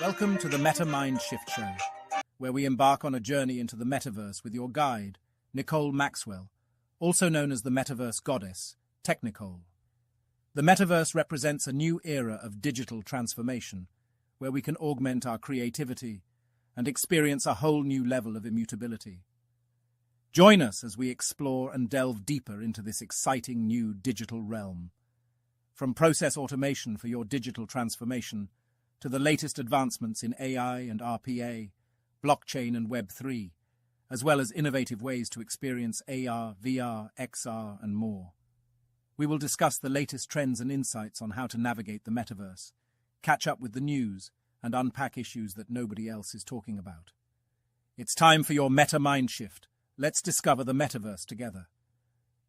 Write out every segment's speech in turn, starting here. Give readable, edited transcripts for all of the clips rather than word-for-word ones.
Welcome to the Meta Mind Shift Show, where we embark on a journey into the metaverse with your guide, Nicole Maxwell, also known as the Metaverse Goddess, Technicole. The metaverse represents a new era of digital transformation, where we can augment our creativity and experience a whole new level of immutability. Join us as we explore and delve deeper into this exciting new digital realm. From process automation for your digital transformation to the latest advancements in AI and RPA, blockchain and Web3, as well as innovative ways to experience AR, VR, XR, and more. We will discuss the latest trends and insights on how to navigate the metaverse, catch up with the news, and unpack issues that nobody else is talking about. It's time for your Meta Mind Shift. Let's discover the metaverse together.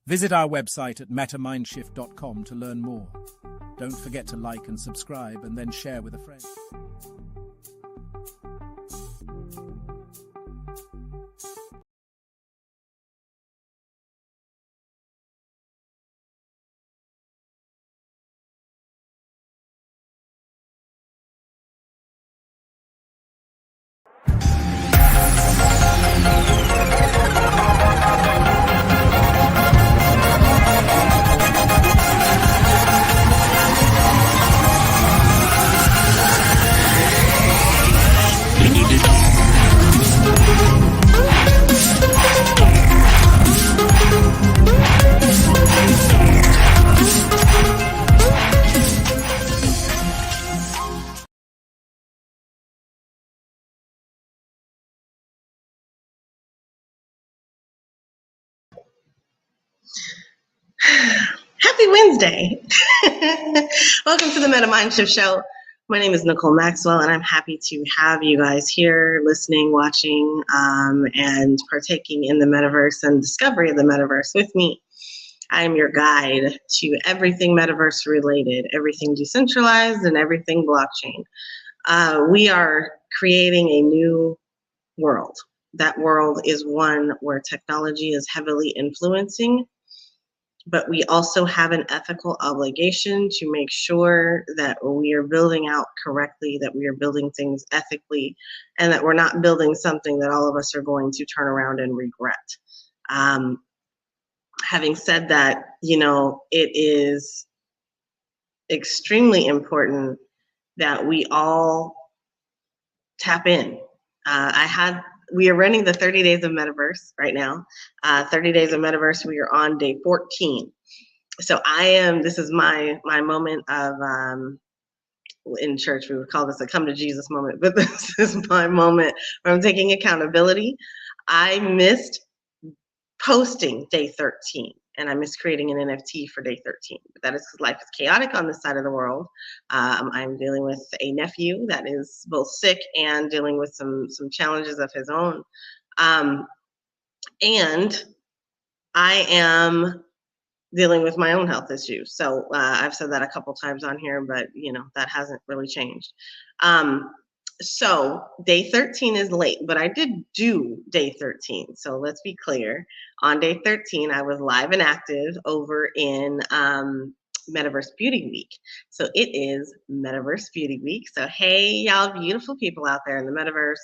Visit our website at metamindshift.com to learn more. Don't forget to like and subscribe, and then share with a friend. Happy Wednesday. Welcome to the Meta Mind Shift Show. My name is Nicole Maxwell, and I'm happy to have you guys here listening, watching, and partaking in the metaverse and discovery of the metaverse with me. I am your guide to everything metaverse related, everything decentralized, and everything blockchain. We are creating a new world. That world is one where technology is heavily influencing, but we also have an ethical obligation to make sure that we are building out correctly, that we are building things ethically, and that we're not building something that all of us are going to turn around and regret. Having said that, it is extremely important that we all tap in. We are running the 30 days of Metaverse right now. 30 days of Metaverse, we are on day 14. So this is my moment of, in church, we would call this a come to Jesus moment, but this is my moment where I'm taking accountability. I missed posting day 13, and I missed creating an NFT for day 13. But that is because life is chaotic on this side of the world. I'm dealing with a nephew that is both sick and dealing with some challenges of his own. And I am dealing with my own health issues. So I've said that a couple times on here, but that hasn't really changed. So day 13 is late, but I did do day 13. So let's be clear. On day 13, I was live and active over in Metaverse Beauty Week. So it is Metaverse Beauty Week. So hey, y'all beautiful people out there in the metaverse,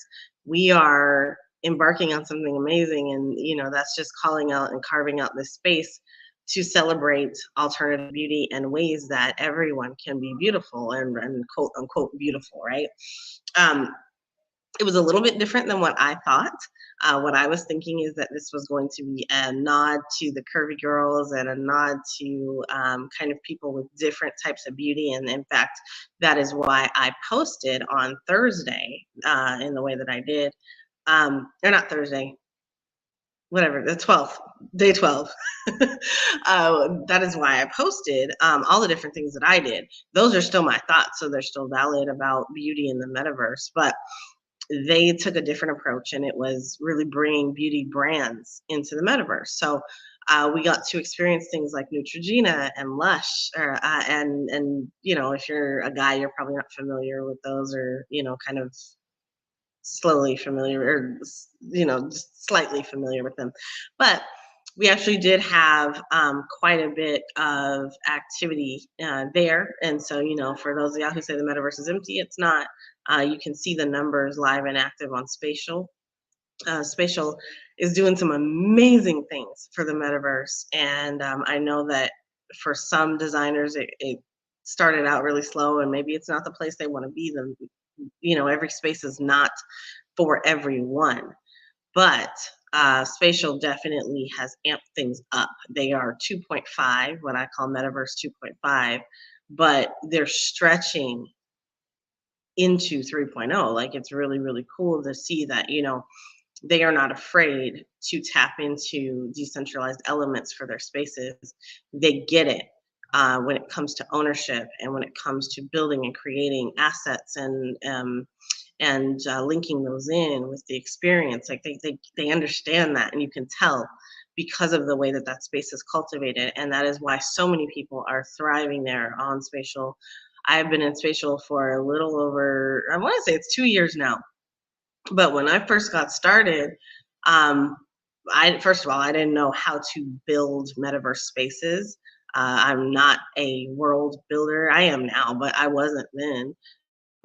we are embarking on something amazing. And that's just calling out and carving out this space to celebrate alternative beauty and ways that everyone can be beautiful and quote unquote beautiful, right? It was a little bit different than what I thought. What I was thinking is that this was going to be a nod to the curvy girls and a nod to kind of people with different types of beauty. And in fact, that is why I posted on Thursday in the way that I did. Or not Thursday, whatever, the 12th, day 12. That is why I posted all the different things that I did. Those are still my thoughts, so they're still valid about beauty in the metaverse. But they took a different approach, and it was really bringing beauty brands into the metaverse. So we got to experience things like Neutrogena and Lush, and if you're a guy, you're probably not familiar with those, or kind of slowly familiar, or just slightly familiar with them. But we actually did have quite a bit of activity there. And so, for those of y'all who say the metaverse is empty, it's not. You can see the numbers live and active on Spatial. Spatial is doing some amazing things for the metaverse. And I know that for some designers, it started out really slow, and maybe it's not the place they want to be. Every space is not for everyone. But Spatial definitely has amped things up. They are 2.5, what I call Metaverse 2.5, but they're stretching into 3.0. Like, it's really, really cool to see that, they are not afraid to tap into decentralized elements for their spaces. They get it when it comes to ownership, and when it comes to building and creating assets, and linking those in with the experience. Like, they understand that, and you can tell because of the way that that space is cultivated. And that is why so many people are thriving there on Spatial. I've been in Spatial for a little over, I want to say it's 2 years now. But when I first got started, first of all, I didn't know how to build metaverse spaces. I'm not a world builder. I am now, but I wasn't then.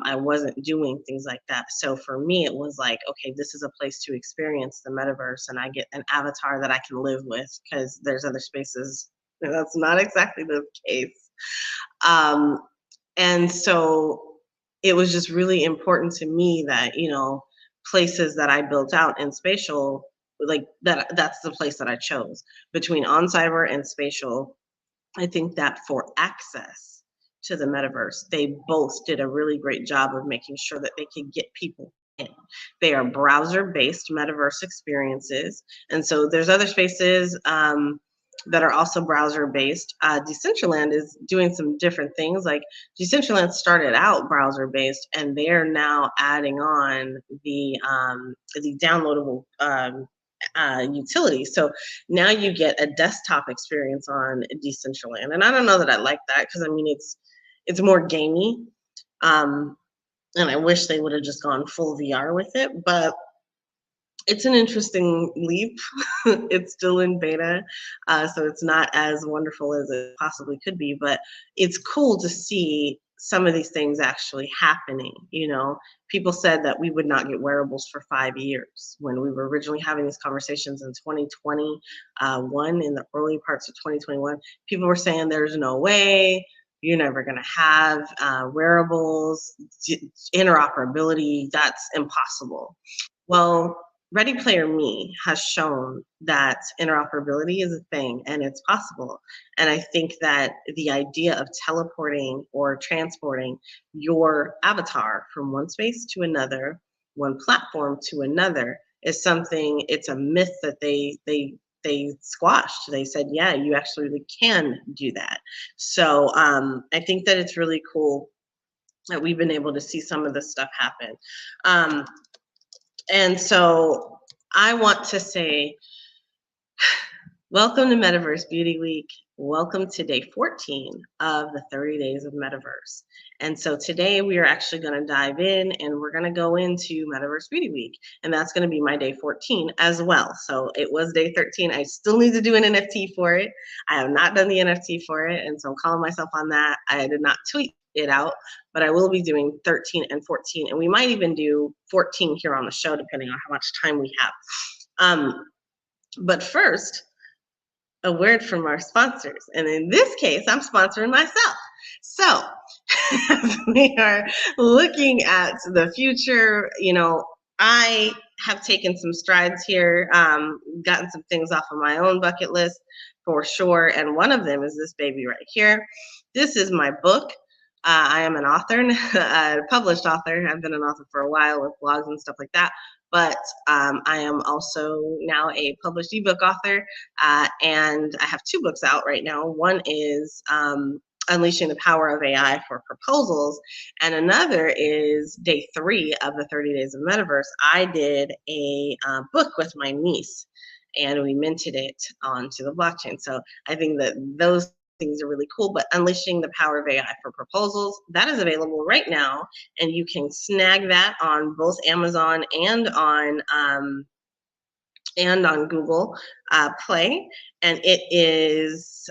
I wasn't doing things like that. So for me, it was like, okay, this is a place to experience the metaverse, and I get an avatar that I can live with, because there's other spaces that's not exactly the case. And so it was just really important to me that, places that I built out in Spatial, like that's the place that I chose between On Cyber and Spatial. I think that for access to the metaverse, they both did a really great job of making sure that they could get people in. They are browser-based metaverse experiences, and so there's other spaces that are also browser-based. Decentraland is doing some different things. Like, Decentraland started out browser-based, and they're now adding on the downloadable utility. So now you get a desktop experience on Decentraland, and I don't know that I like that, because I mean it's more gamey, and I wish they would have just gone full VR with it. But it's an interesting leap. It's still in beta, so it's not as wonderful as it possibly could be, but it's cool to see some of these things actually happening. People said that we would not get wearables for 5 years when we were originally having these conversations in 2021, in the early parts of 2021. People were saying there's no way, you're never going to have wearables, interoperability, that's impossible. Well, Ready Player Me has shown that interoperability is a thing, and it's possible. And I think that the idea of teleporting or transporting your avatar from one space to another, one platform to another, is something, it's a myth that they squashed. They said, yeah, you actually can do that. So I think that it's really cool that we've been able to see some of this stuff happen. And so I want to say, welcome to Metaverse Beauty Week. Welcome to day 14 of the 30 days of Metaverse. And so today we are actually going to dive in, and we're going to go into Metaverse Beauty Week. And that's going to be my day 14 as well. So it was day 13. I still need to do an NFT for it. I have not done the NFT for it, and so I'm calling myself on that. I did not tweet it out, but I will be doing 13 and 14. And we might even do 14 here on the show, depending on how much time we have. But first, a word from our sponsors. And in this case, I'm sponsoring myself. So we are looking at the future, I have taken some strides here, gotten some things off of my own bucket list for sure. And one of them is this baby right here. This is my book. I am an author, a published author. I've been an author for a while with blogs and stuff like that. But I am also now a published ebook author. And I have 2 books out right now. One is Unleashing the Power of AI for Proposals, and another is day 3 of the 30 Days of Metaverse. I did a book with my niece, and we minted it onto the blockchain. So I think that those things are really cool. But Unleashing the Power of AI for Proposals, that is available right now, and you can snag that on both Amazon and on Google Play, and it is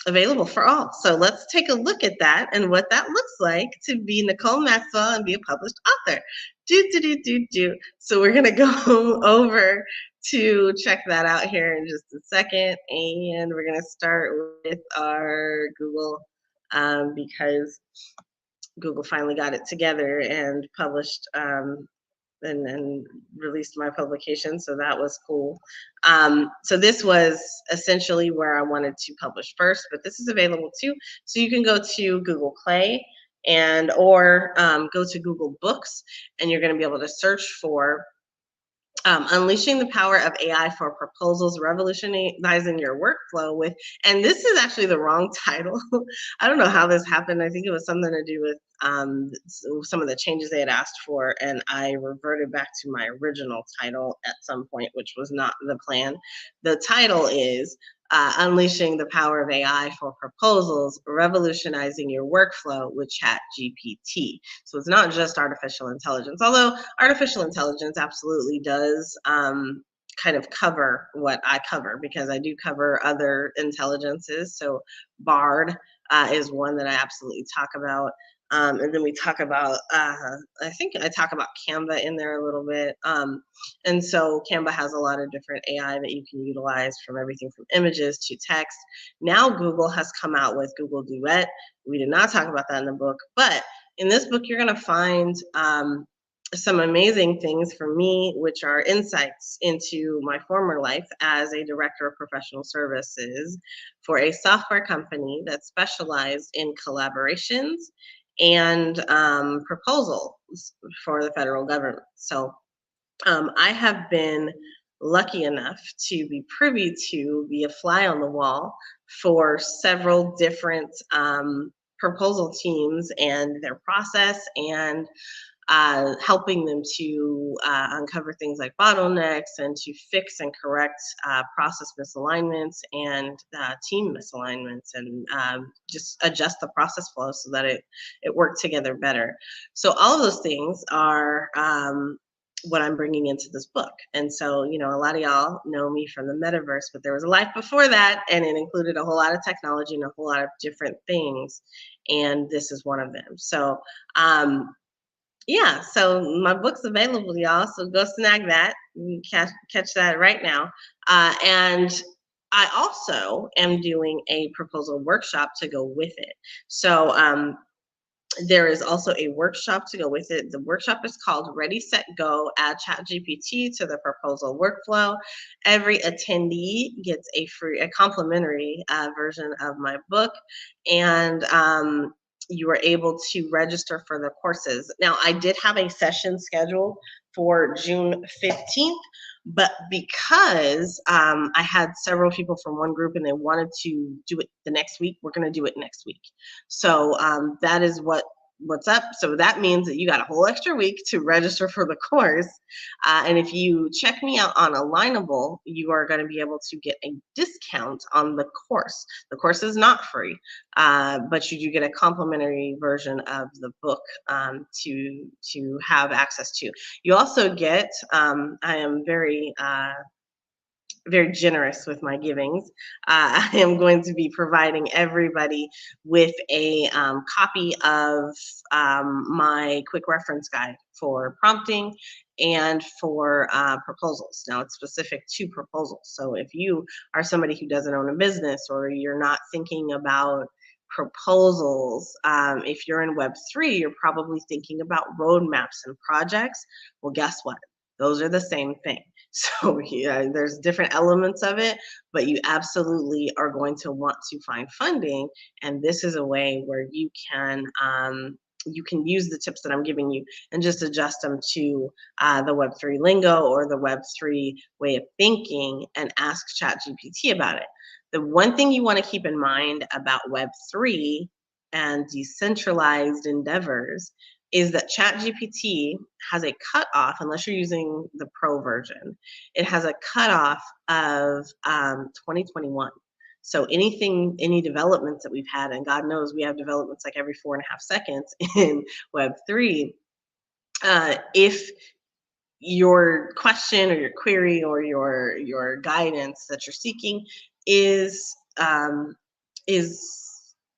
available for all. So let's take a look at that and what that looks like to be Nicole Maxwell and be a published author. So we're gonna go over to check that out here in just a second, and we're gonna start with our Google because Google finally got it together and published and released my publication, so that was cool. So this was essentially where I wanted to publish first, but this is available too. So you can go to Google Play or go to Google Books, and you're going to be able to search for Unleashing the Power of AI for Proposals, Revolutionizing Your Workflow with, and this is actually the wrong title. I don't know how this happened. I think it was something to do with some of the changes they had asked for, and I reverted back to my original title at some point, which was not the plan. The title is Unleashing the Power of AI for Proposals, Revolutionizing Your Workflow with ChatGPT. So it's not just artificial intelligence, although artificial intelligence absolutely does kind of cover what I cover, because I do cover other intelligences. So BARD is one that I absolutely talk about. And then we talk about, I think I talk about Canva in there a little bit. And so Canva has a lot of different AI that you can utilize, from everything from images to text. Now Google has come out with Google Duet. We did not talk about that in the book, but in this book, you're gonna find some amazing things for me, which are insights into my former life as a director of professional services for a software company that specialized in collaborations and proposals for the federal government. So I have been lucky enough to be privy to be a fly on the wall for several different proposal teams and their process, and helping them to uncover things like bottlenecks and to fix and correct process misalignments and team misalignments, and just adjust the process flow so that it worked together better. So all of those things are what I'm bringing into this book. And so, you know, a lot of y'all know me from the metaverse, but there was a life before that, and it included a whole lot of technology and a whole lot of different things. And this is one of them. So, yeah, so my book's available, y'all. So go snag that. You can catch that right now. And I also am doing a proposal workshop to go with it. So there is also a workshop to go with it. The workshop is called Ready, Set, Go, Add ChatGPT to the Proposal Workflow. Every attendee gets a complimentary version of my book, and you are able to register for the courses. Now, I did have a session scheduled for June 15th, but because I had several people from one group and they wanted to do it the next week, we're going to do it next week. So that is what's up. So that means that you got a whole extra week to register for the course. And if you check me out on Alignable, you are going to be able to get a discount on the course. The course is not free, but you do get a complimentary version of the book to have access to. You also get, I am very generous with my givings. I am going to be providing everybody with a copy of my quick reference guide for prompting and for proposals. Now, it's specific to proposals. So if you are somebody who doesn't own a business, or you're not thinking about proposals. If you're in Web3, you're probably thinking about roadmaps and projects. Well, guess what? Those are the same thing. So yeah, there's different elements of it, but you absolutely are going to want to find funding. And this is a way where you can use the tips that I'm giving you and just adjust them to the Web3 lingo or the Web3 way of thinking and ask ChatGPT about it. The one thing you want to keep in mind about Web3 and decentralized endeavors is that ChatGPT has a cutoff, unless you're using the pro version, it has a cutoff of 2021. So any developments that we've had, and God knows we have developments like every 4.5 seconds in Web3, if your question or your query or your guidance that you're seeking is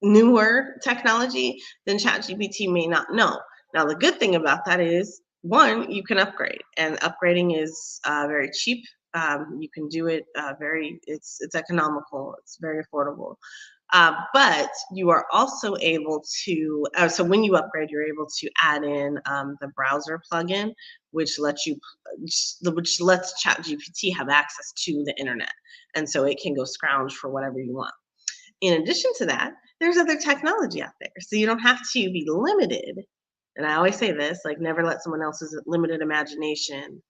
newer technology, then ChatGPT may not know. Now, the good thing about that is, one, you can upgrade, and upgrading is very cheap. You can do it it's economical, it's very affordable. But you are also able to, so when you upgrade, you're able to add in the browser plugin, which lets ChatGPT have access to the internet. And so it can go scrounge for whatever you want. In addition to that, there's other technology out there. So you don't have to be limited. And I always say this, like, never let someone else's limited imagination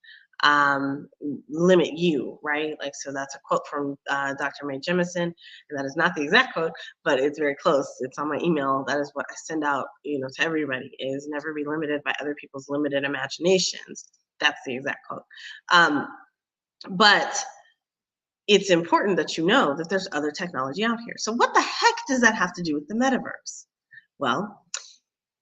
limit you, right? Like, so that's a quote from Dr. Mae Jemison, and that is not the exact quote, but it's very close. It's on my email. That is what I send out, to everybody, is never be limited by other people's limited imaginations. That's the exact quote. But it's important that you know that there's other technology out here. So what the heck does that have to do with the metaverse? Well,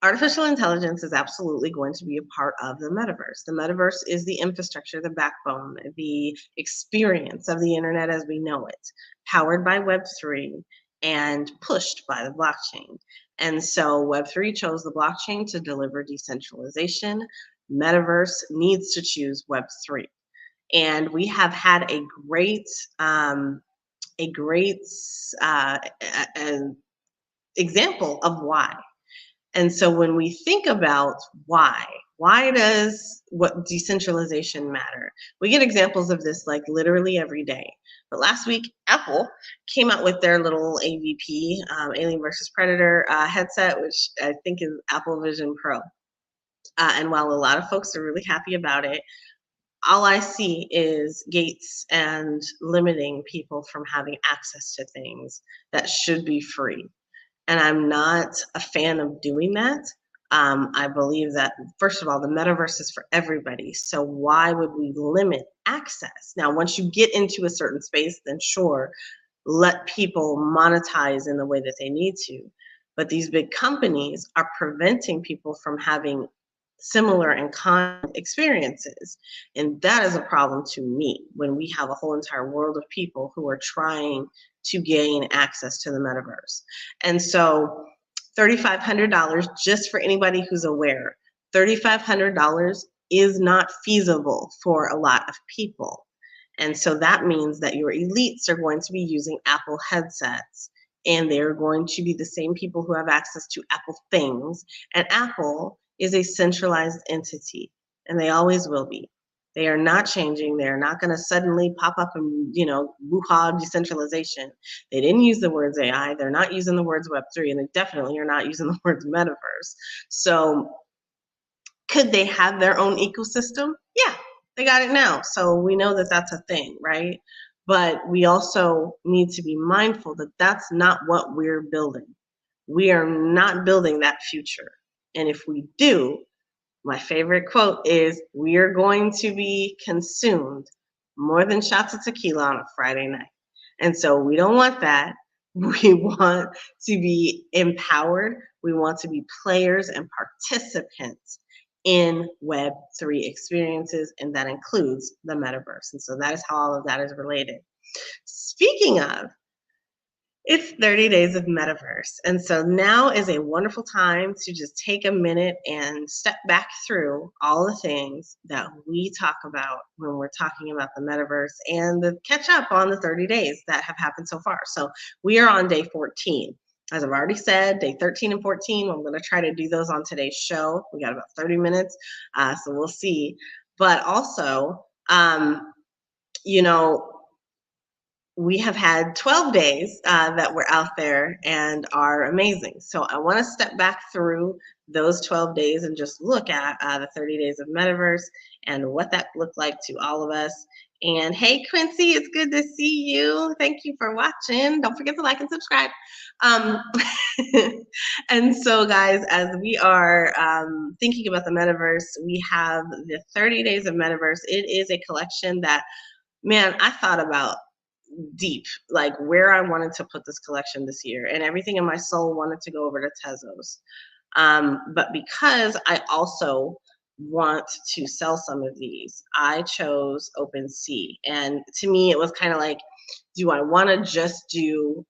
artificial intelligence is absolutely going to be a part of the metaverse. The metaverse is the infrastructure, the backbone, the experience of the internet as we know it, powered by Web3 and pushed by the blockchain. And so Web3 chose the blockchain to deliver decentralization. Metaverse needs to choose Web3. And we have had a great example of why. And so when we think about why does what decentralization matter? We get examples of this like literally every day. But last week, Apple came out with their little AVP, Alien versus Predator headset, which I think is Apple Vision Pro. And while a lot of folks are really happy about it, all I see is gates and limiting people from having access to things that should be free. And I'm not a fan of doing that. I believe that, first of all, the metaverse is for everybody. So why would we limit access? Now, once you get into a certain space, then sure, let people monetize in the way that they need to. But these big companies are preventing people from having similar and common experiences. And that is a problem to me when we have a whole entire world of people who are trying to gain access to the metaverse. And so $3,500, just for anybody who's aware, $3,500 is not feasible for a lot of people. And so that means that your elites are going to be using Apple headsets, and they're going to be the same people who have access to Apple things. And Apple is a centralized entity, and they always will be. They are not changing. They're not going to suddenly pop up and, woo-ha decentralization. They didn't use the words AI. They're not using the words Web3, and they definitely are not using the words metaverse. So could they have their own ecosystem? Yeah, they got it now. So we know that that's a thing, right? But we also need to be mindful that that's not what we're building. We are not building that future. And if we do, my favorite quote is, we are going to be consumed more than shots of tequila on a Friday night. And so we don't want that. We want to be empowered. We want to be players and participants in Web3 experiences, and that includes the metaverse. And so that is how all of that is related. Speaking of, it's 30 days of metaverse. And so now is a wonderful time to just take a minute and step back through all the things that we talk about when we're talking about the metaverse and catch up on the 30 days that have happened so far. So we are on day 14. as I've already said, day 13 and 14, I'm going to try to do those on today's show. We got about 30 minutes, so we'll see. But also, you know, we have had 12 days that we're out there and are amazing. So I want to step back through those 12 days and just look at the 30 days of Metaverse and what that looked like to all of us. And hey, Quincy, it's good to see you. Thank you for watching. Don't forget to like and subscribe. And so, guys, as we are thinking about the Metaverse, we have the 30 days of Metaverse. It is a collection that, man, I thought about deep, like where I wanted to put this collection this year, and everything in my soul wanted to go over to Tezos. But because I also want to sell some of these, I chose OpenSea. And to me, it was kind of like, do I want to just do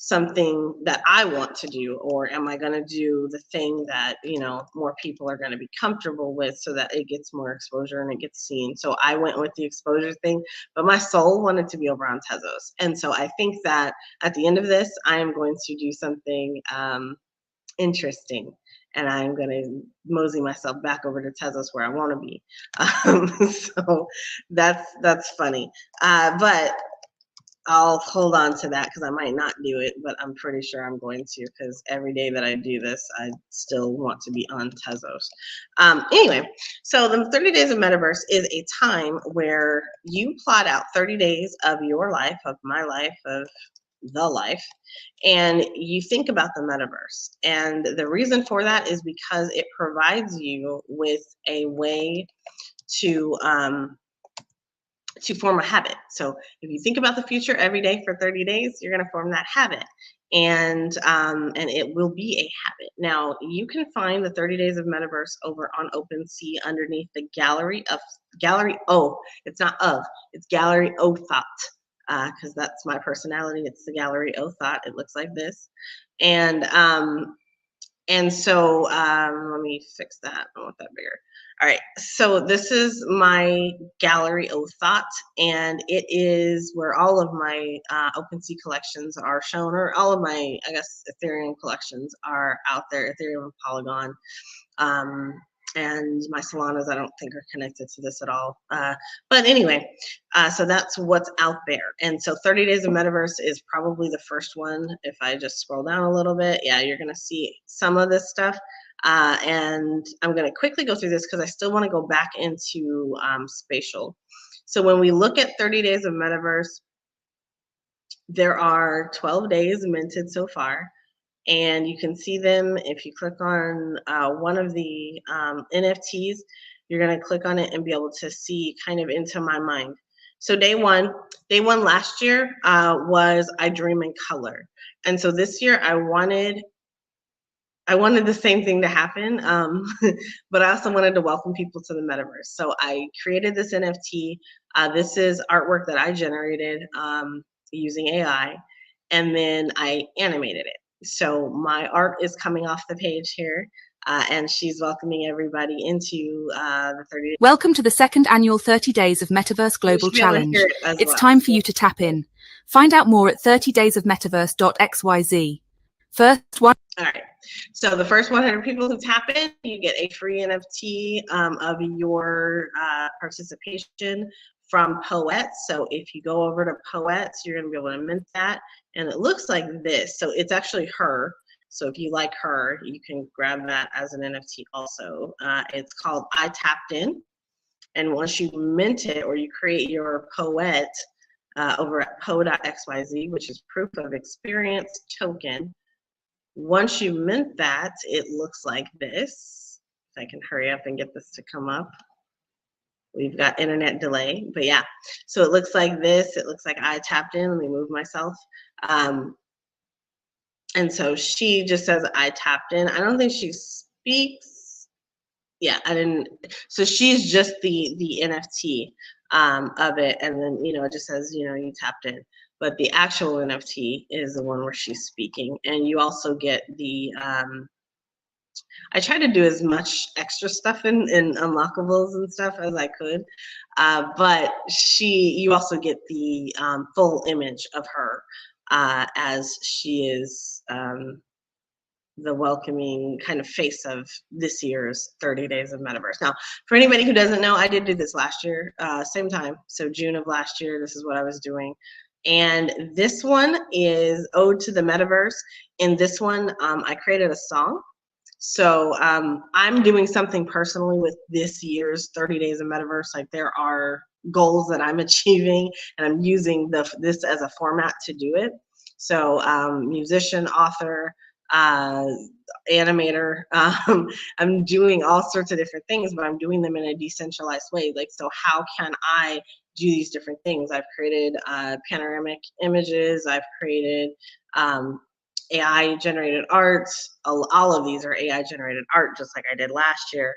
something that I want to do, or am I going to do the thing that, you know, more people are going to be comfortable with so that it gets more exposure and it gets seen? So I went with the exposure thing, but my soul wanted to be over on Tezos. And so I think that at the end of this, I am going to do something interesting, and I'm going to mosey myself back over to Tezos where I want to be. So that's funny. But I'll hold on to that because I might not do it, but I'm pretty sure I'm going to, because every day that I do this, I still want to be on Tezos. Anyway, so the 30 days of Metaverse is a time where you plot out 30 days of your life, of my life, of the life, and you think about the Metaverse. And the reason for that is because it provides you with a way to form a habit. So if you think about the future every day for 30 days, you're going to form that habit, and it will be a habit. Now, you can find the 30 days of Metaverse over on OpenSea underneath the gallery. It's not of, it's Gallery O Thought, because that's my personality. It's the Gallery O Thought. It looks like this, and so let me fix that. I want that bigger. All right, so this is my Gallery O Thought, and it is where all of my OpenSea collections are shown, or all of my, I guess, Ethereum collections are out there, Ethereum and Polygon. And my Solanas, I don't think, are connected to this at all. But anyway, so that's what's out there. And so 30 Days of Metaverse is probably the first one. If I just scroll down a little bit, yeah, you're going to see some of this stuff. And I'm going to quickly go through this because I still want to go back into Spatial. So when we look at 30 Days of Metaverse, there are 12 days minted so far. And you can see them if you click on one of the NFTs. You're going to click on it and be able to see kind of into my mind. So day one last year was I Dream in Color. And so this year I wanted the same thing to happen, but I also wanted to welcome people to the Metaverse. So I created this NFT. This is artwork that I generated using AI, and then I animated it. So my art is coming off the page here, and she's welcoming everybody into the 30 days. Welcome to the second annual 30 Days of Metaverse Global Challenge. It's time for you to tap in. Find out more at 30daysofmetaverse.xyz. First one. All right. So the first 100 people who tap in, you get a free NFT of your participation from Poets. So if you go over to Poets, you're going to be able to mint that. And it looks like this. So it's actually her. So if you like her, you can grab that as an NFT also. It's called I Tapped In. And once you mint it, or you create your Poet over at po.xyz, which is proof of experience token, once you mint that, it looks like this. If I can hurry up and get this to come up. We've got internet delay, but yeah. So it looks like this. It looks like I tapped in. Let me move myself. And so she just says I tapped in. I don't think she speaks. Yeah, I didn't. So she's just the NFT of it, and then, you know, it just says, you know, you tapped in. But the actual NFT is the one where she's speaking, and you also get the I tried to do as much extra stuff in unlockables and stuff as I could, but you also get the full image of her as she is the welcoming kind of face of this year's 30 Days of Metaverse. Now, for anybody who doesn't know, I did do this last year, same time. So June of last year, this is what I was doing. And this one is Ode to the Metaverse. In this one, I created a song. So I'm doing something personally with this year's 30 Days of Metaverse. Like, there are goals that I'm achieving, and I'm using this as a format to do it. So musician, author, animator, I'm doing all sorts of different things, but I'm doing them in a decentralized way. Like, so how can I do these different things? I've created panoramic images. I've created AI generated art. All of these are AI generated art, just like I did last year.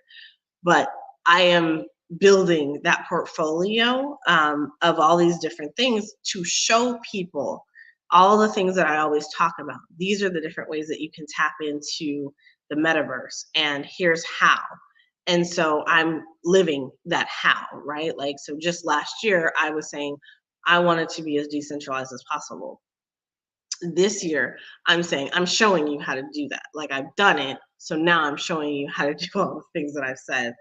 But I am building that portfolio of all these different things to show people all the things that I always talk about. These are the different ways that you can tap into the metaverse, and here's how. And so I'm living that how, right? Like, so just last year, I was saying I wanted to be as decentralized as possible. This year, I'm saying I'm showing you how to do that. Like, I've done it, so now I'm showing you how to do all the things that I've said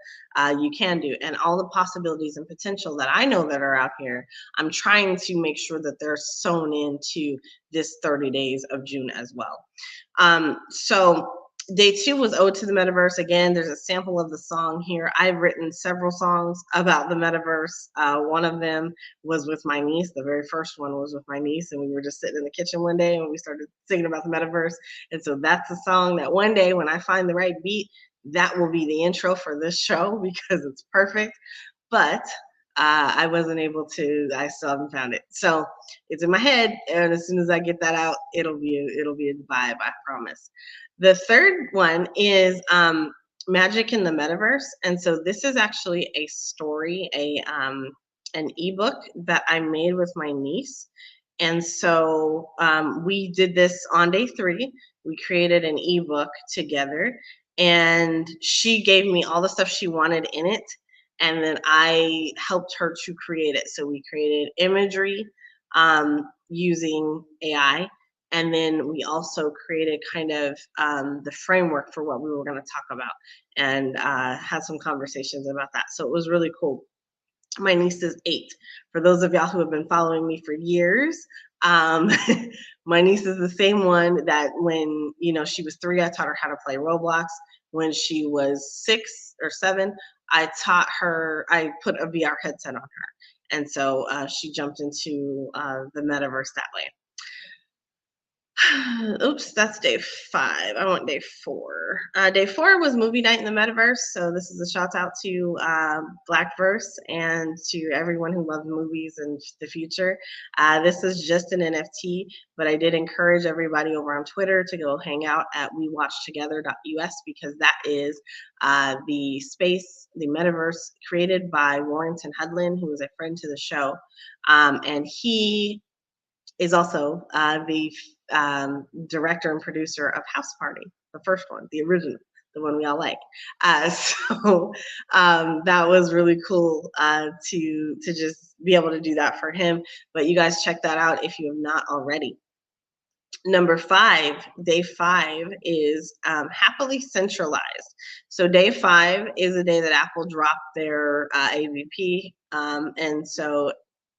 you can do, and all the possibilities and potential that I know that are out here. I'm trying to make sure that they're sewn into this 30 days of June as well. So day 2 was Ode to the Metaverse. Again, there's a sample of the song here. I've written several songs about the metaverse. One of them was with my niece. The very first one was with my niece, and we were just sitting in the kitchen one day and we started singing about the metaverse. And so that's a song that one day, when I find the right beat, that will be the intro for this show, because it's perfect. But I wasn't able to. I still haven't found it. So it's in my head, and as soon as I get that out, it'll be a vibe, I promise. The third one is Magic in the Metaverse, and so this is actually a story, an ebook that I made with my niece. And so we did this on day 3. We created an ebook together, and she gave me all the stuff she wanted in it, and then I helped her to create it. So we created imagery using AI, and then we also created kind of the framework for what we were going to talk about, and had some conversations about that. So it was really cool. My niece is 8. For those of y'all who have been following me for years, my niece is the same one that when she was 3, I taught her how to play Roblox. When she was 6 or 7, I put a VR headset on her. And so she jumped into the metaverse that way. Oops, that's day 5. I want day 4. Day 4 was movie night in the metaverse. So this is a shout out to Blackverse and to everyone who loves movies and the future. This is just an NFT, but I did encourage everybody over on Twitter to go hang out at wewatchtogether.us, because that is the space, the metaverse created by Warrington Hudlin, who is a friend to the show. And he is also the director and producer of House Party, the first one, the original, the one we all like. So that was really cool to just be able to do that for him. But you guys check that out if you have not already. Number 5, day 5 is happily centralized. So day 5 is a day that Apple dropped their AVP, and so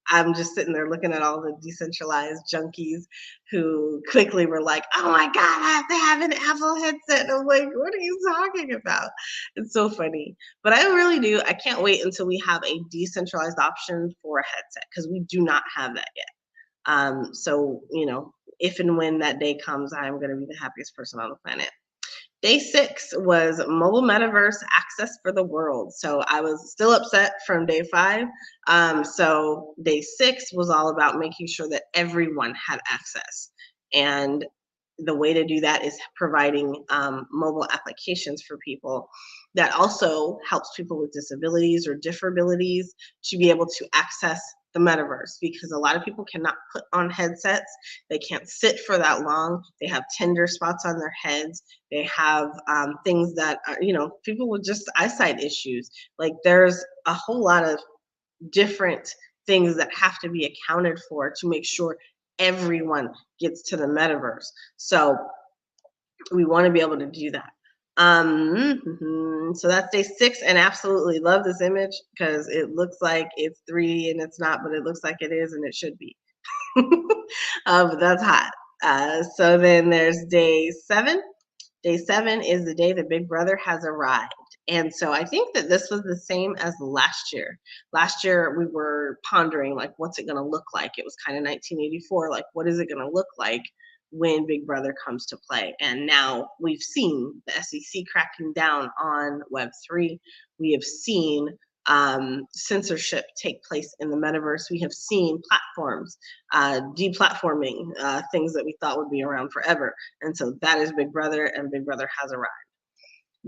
I'm just sitting there looking at all the decentralized junkies who quickly were like, oh my God, I have to have an Apple headset. I'm like, what are you talking about? It's so funny. But I really do. I can't wait until we have a decentralized option for a headset, because we do not have that yet. So, if and when that day comes, I'm going to be the happiest person on the planet. Day 6 was mobile metaverse access for the world. So I was still upset from day 5. So day 6 was all about making sure that everyone had access. And the way to do that is providing mobile applications for people that also helps people with disabilities or differabilities to be able to access the metaverse, because a lot of people cannot put on headsets. They can't sit for that long. They have tender spots on their heads. They have things that are, people with just eyesight issues. Like, there's a whole lot of different things that have to be accounted for to make sure everyone gets to the metaverse. So we want to be able to do that. So that's day 6, and absolutely love this image because it looks like it's 3D and it's not, but it looks like it is and it should be. But that's hot. So then there's day 7. Day 7 is the day that Big Brother has arrived. And so I think that this was the same as last year. Last year we were pondering, like, what's it going to look like? It was kind of 1984, like, what is it going to look like when Big Brother comes to play? And now we've seen the SEC cracking down on Web3. We have seen censorship take place in the metaverse. We have seen platforms deplatforming things that we thought would be around forever. And so that is Big Brother, and Big Brother has arrived.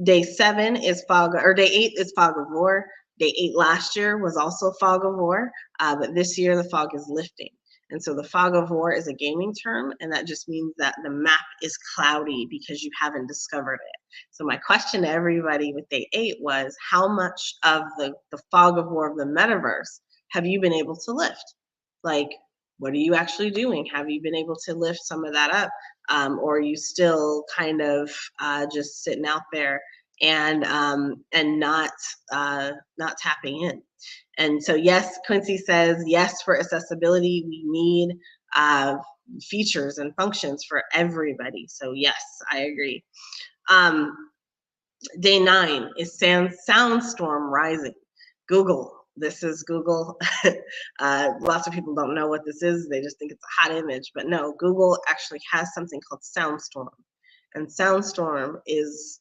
Day 7 is day 8 is Fog of War. Day 8 last year was also Fog of War, but this year the fog is lifting. And so the Fog of War is a gaming term, and that just means that the map is cloudy because you haven't discovered it. So my question to everybody with day 8 was, how much of the Fog of War of the metaverse have you been able to lift? Like, what are you actually doing? Have you been able to lift some of that up? Or are you still kind of just sitting out there and not tapping in? And so, yes, Quincy says, yes, for accessibility, we need features and functions for everybody. So yes, I agree. Day 9 is Soundstorm Rising. Google. This is Google. Lots of people don't know what this is. They just think it's a hot image. But no, Google actually has something called Soundstorm. And Soundstorm is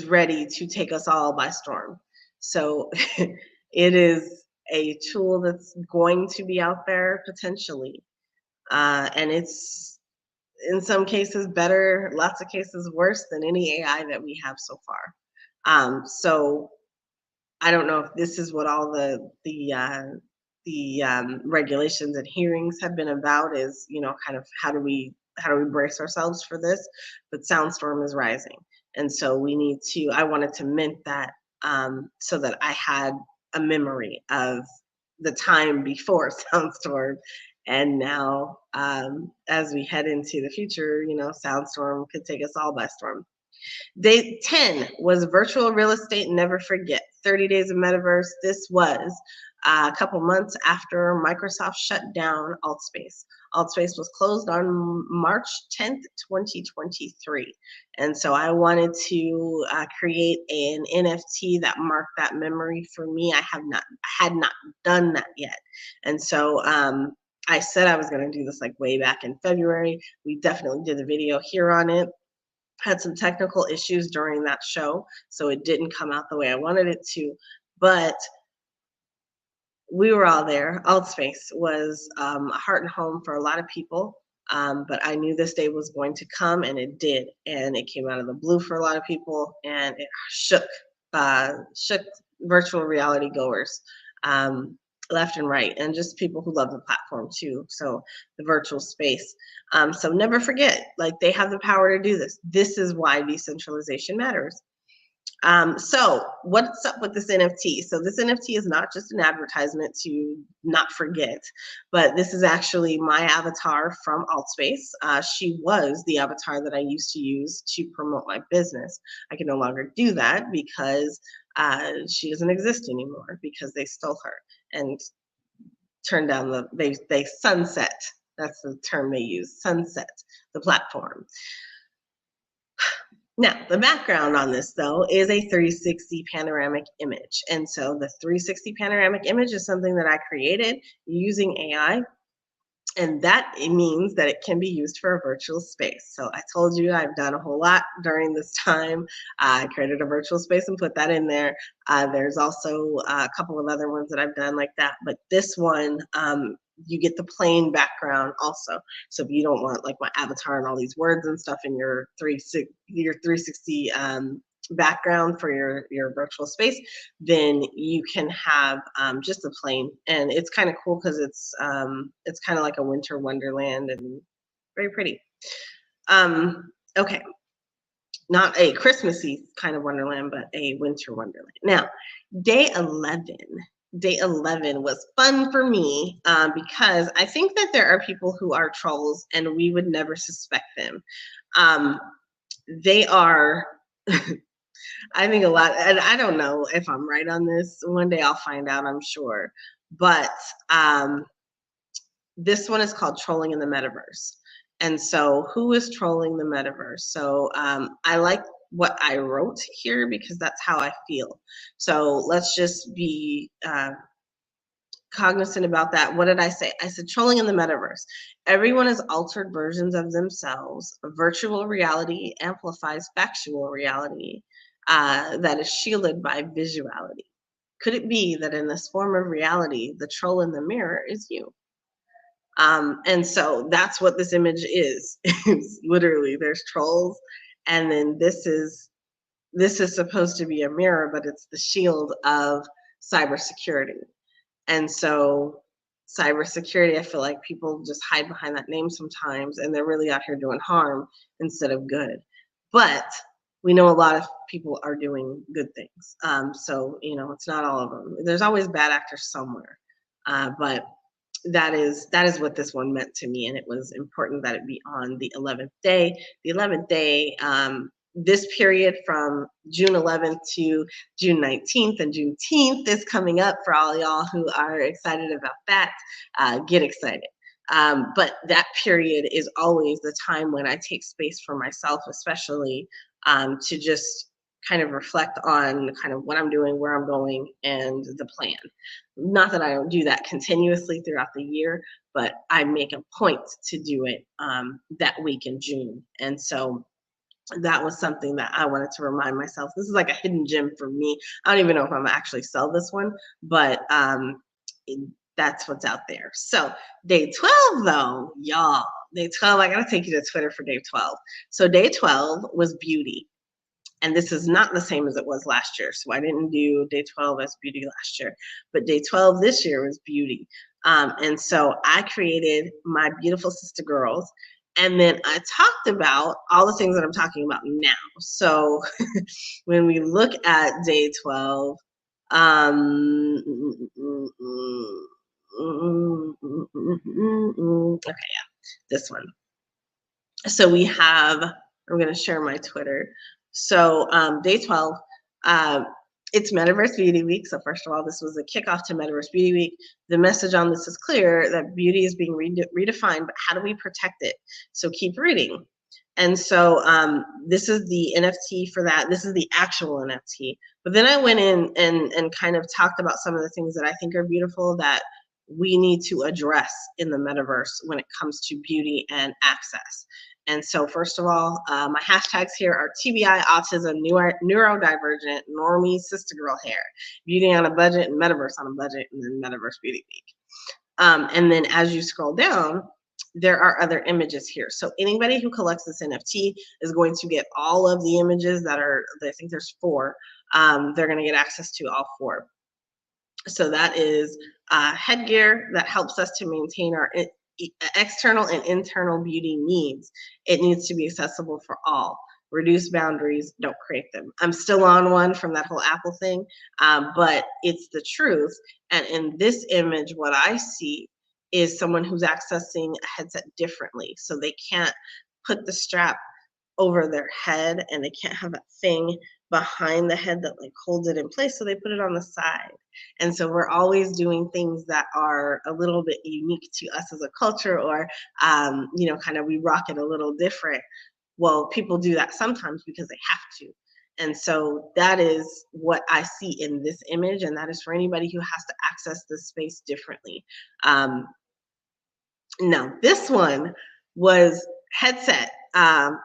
ready to take us all by storm. So it is a tool that's going to be out there potentially. And it's, in some cases, better, lots of cases worse than any AI that we have so far. So I don't know if this is what all the regulations and hearings have been about, is, kind of how do we brace ourselves for this? But Soundstorm is rising. And so we need to, I wanted to mint that so that I had a memory of the time before Soundstorm. And now, as we head into the future, Soundstorm could take us all by storm. Day 10 was Virtual Real Estate Never Forget, 30 Days of Metaverse. This was a couple months after Microsoft shut down Altspace. Altspace was closed on March 10th, 2023. And so I wanted to create an NFT that marked that memory for me. I had not done that yet. And so I said I was going to do this like way back in February. We definitely did a video here on it. Had some technical issues during that show, so it didn't come out the way I wanted it to, but we were all there. Altspace was a heart and home for a lot of people, but I knew this day was going to come, and it did, and it came out of the blue for a lot of people, and it shook virtual reality goers left and right, and just people who love the platform too. So the virtual space. So never forget, like, they have the power to do this. This is why decentralization matters. So what's up with this NFT? So this NFT is not just an advertisement to not forget, but this is actually my avatar from Altspace. She was the avatar that I used to use to promote my business. I can no longer do that because she doesn't exist anymore, because they stole her and turned down they sunset. That's the term they use, sunset the platform. Now, the background on this, though, is a 360 panoramic image. And so the 360 panoramic image is something that I created using AI. And that means that it can be used for a virtual space. So I told you I've done a whole lot during this time. I created a virtual space and put that in there. There's also a couple of other ones that I've done like that. But this one, you get the plain background also. So if you don't want like my avatar and all these words and stuff in your 360 background for your virtual space, then you can have just a plain, and it's kind of cool because it's kind of like a winter wonderland and very pretty. Okay, not a Christmassy kind of wonderland, but a winter wonderland. Now, day 11. Day 11 was fun for me because I think that there are people who are trolls and we would never suspect them. They are, I think a lot, and I don't know if I'm right on this. One day I'll find out, I'm sure. But this one is called Trolling in the Metaverse. And so who is trolling the metaverse? So I like what I wrote here because that's how I feel. So let's just be cognizant about that. What did I say? I said trolling in the metaverse. Everyone is altered versions of themselves. Virtual reality amplifies factual reality that is shielded by visuality. Could it be that in this form of reality, the troll in the mirror is you? And so that's what this image is. It's literally, there's trolls, and then this is supposed to be a mirror, but it's the shield of cybersecurity. And so cybersecurity, I feel like people just hide behind that name sometimes, and they're really out here doing harm instead of good. But we know a lot of people are doing good things. So, you know, it's not all of them. There's always bad actors somewhere. But that is what this one meant to me, and it was important that it be on the 11th day. The 11th day, this period from June 11th to June 19th, and Juneteenth is coming up for all y'all who are excited about that. Get excited. But that period is always the time when I take space for myself, especially to just kind of reflect on kind of what I'm doing, where I'm going, and the plan. Not that I don't do that continuously throughout the year, but I make a point to do it that week in June. And so that was something that I wanted to remind myself. This is like a hidden gem for me. I don't even know if I'm actually sell this one, but that's what's out there. So day 12 though, y'all, day 12, I gotta take you to Twitter for day 12. So day 12 was beauty. And this is not the same as it was last year. So I didn't do day 12 as beauty last year, but day 12 this year was beauty. And so I created my beautiful sister girls. And then I talked about all the things that I'm talking about now. So when we look at day 12, okay, yeah, this one. So we have, I'm going to share my Twitter. So day 12, it's Metaverse Beauty Week. So first of all, this was a kickoff to Metaverse Beauty Week. The message on this is clear, that beauty is being redefined, but how do we protect it? So keep reading. And so this is the NFT for that. This is the actual NFT. But then I went in and kind of talked about some of the things that I think are beautiful that we need to address in the metaverse when it comes to beauty and access. And so first of all, my hashtags here are TBI, autism, neurodivergent, normie, sister girl hair, beauty on a budget, and metaverse on a budget, and then Metaverse Beauty Week. And then as you scroll down, there are other images here. So anybody who collects this NFT is going to get all of the images that are, I think there's 4. They're going to get access to all 4. So that is headgear that helps us to maintain our external and internal beauty needs. It needs to be accessible for all. Reduce boundaries, don't create them. I'm still on one from that whole Apple thing, but it's the truth. And in this image, what I see is someone who's accessing a headset differently. So they can't put the strap over their head, and they can't have that thing behind the head that like holds it in place, so they put it on the side. And so we're always doing things that are a little bit unique to us as a culture, or you know, kind of we rock it a little different. Well, people do that sometimes because they have to. And so that is what I see in this image, and that is for anybody who has to access this space differently. Now this one was headset.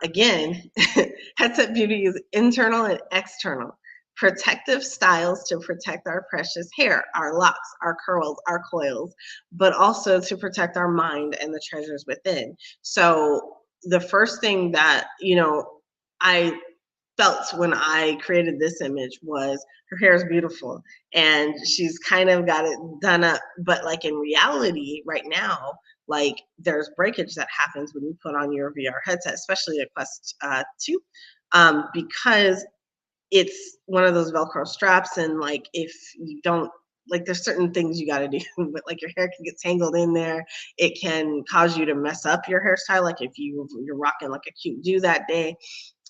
Again, headset beauty is internal and external. Protective styles to protect our precious hair, our locks, our curls, our coils, but also to protect our mind and the treasures within. So the first thing that, you know, I felt when I created this image was her hair is beautiful and she's kind of got it done up, but like in reality right now, like there's breakage that happens when you put on your VR headset, especially a Quest 2, because it's one of those Velcro straps, and like if you don't, like there's certain things you got to do, but like your hair can get tangled in there. It can cause you to mess up your hairstyle. Like if you're rocking like a cute do that day,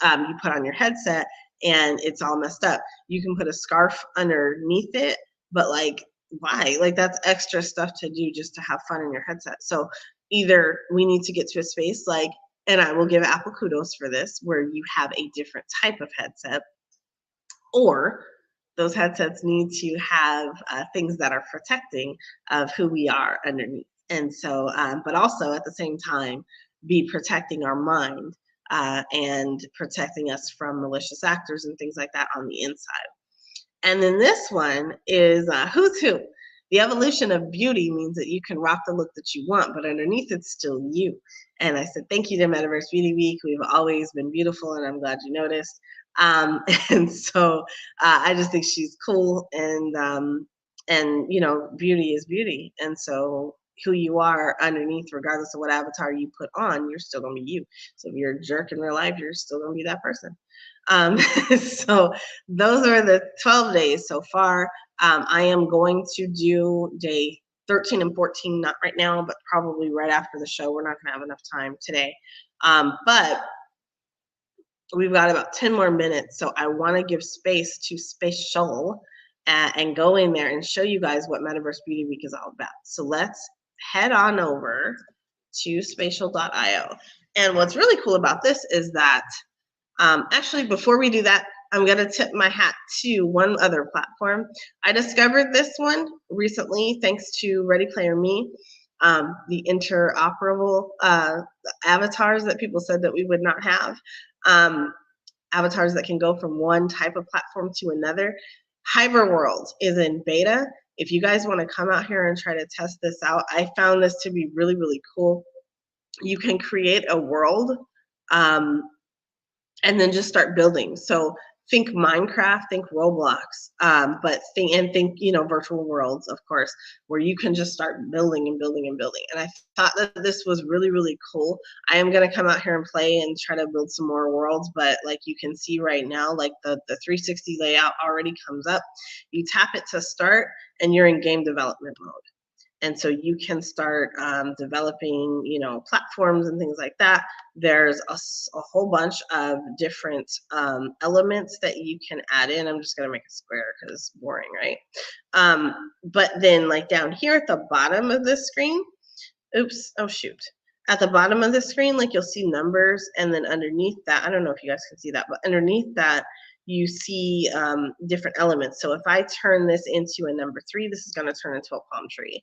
you put on your headset and it's all messed up. You can put a scarf underneath it, but like why? Like that's extra stuff to do just to have fun in your headset. So either we need to get to a space like, and I will give Apple kudos for this, where you have a different type of headset, or those headsets need to have things that are protecting of who we are underneath. And so, but also at the same time, be protecting our mind and protecting us from malicious actors and things like that on the inside. And then this one is Who's Who. The evolution of beauty means that you can rock the look that you want, but underneath it's still you. And I said, thank you to Metaverse Beauty Week. We've always been beautiful, and I'm glad you noticed. And so I just think she's cool, and you know, beauty is beauty. And so who you are underneath, regardless of what avatar you put on, you're still gonna be you. So if you're a jerk in real life, you're still gonna be that person. So those are the 12 days so far. I am going to do day 13 and 14, not right now, but probably right after the show. We're not gonna have enough time today. But we've got about 10 more minutes, so I want to give space to Spatial and go in there and show you guys what Metaverse Beauty Week is all about. So let's head on over to spatial.io. And what's really cool about this is that, actually, before we do that, I'm going to tip my hat to one other platform. I discovered this one recently thanks to Ready Player Me. The interoperable avatars that people said that we would not have. Avatars that can go from one type of platform to another. Hiberworld is in beta. If you guys want to come out here and try to test this out, I found this to be really, really cool. You can create a world and then just start building. So think Minecraft, think Roblox, but think, you know, virtual worlds, of course, where you can just start building and building and building. And I thought that this was really, really cool. I am going to come out here and play and try to build some more worlds, but like you can see right now, like the 360 layout already comes up. You tap it to start and you're in game development mode. And so you can start developing, you know, platforms and things like that. There's a whole bunch of different elements that you can add in. I'm just going to make a square because it's boring, right? But then like down here at the bottom of this screen, oops, oh shoot. At the bottom of the screen, like you'll see numbers, and then underneath that, I don't know if you guys can see that, but underneath that, you see different elements. So if I turn this into a number 3, this is going to turn into a palm tree.